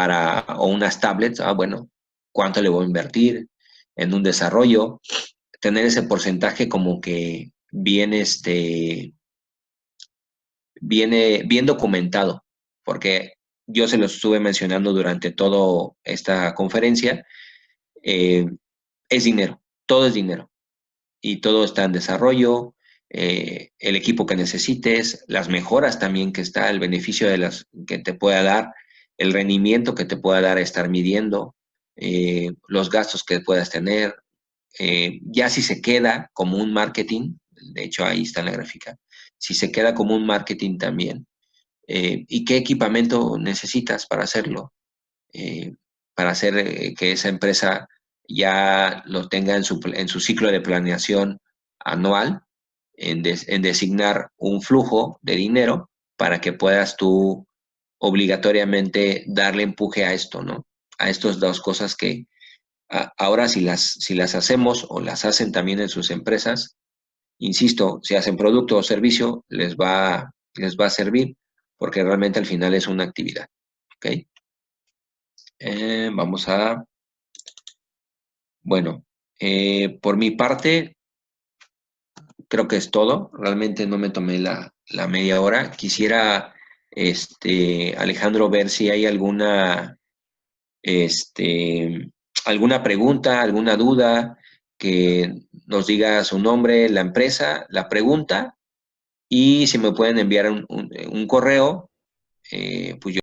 Speaker 1: unas tablets. Ah, bueno, ¿cuánto le voy a invertir en un desarrollo? Tener ese porcentaje como que bien, viene bien documentado, porque yo se lo estuve mencionando durante toda esta conferencia. eh, es dinero, todo es dinero y todo está en desarrollo, el equipo que necesites, las mejoras también que está, el beneficio de las que te pueda dar, el rendimiento que te pueda dar estar midiendo, los gastos que puedas tener, ya si se queda como un marketing, de hecho ahí está en la gráfica, si se queda como un marketing también, y qué equipamiento necesitas para hacerlo, eh, para hacer que esa empresa ya lo tenga en su ciclo de planeación anual, en designar un flujo de dinero para que puedas tú obligatoriamente darle empuje a esto, ¿no? A estas dos cosas que ahora si las hacemos o las hacen también en sus empresas, insisto, si hacen producto o servicio, les va a servir porque realmente al final es una actividad. ¿Ok? Vamos a, bueno, por mi parte, creo que es todo. Realmente no me tomé la media hora. Quisiera, Alejandro, ver si hay este, alguna pregunta, alguna duda, que nos diga su nombre, la empresa, la pregunta, y si me pueden enviar un correo, pues yo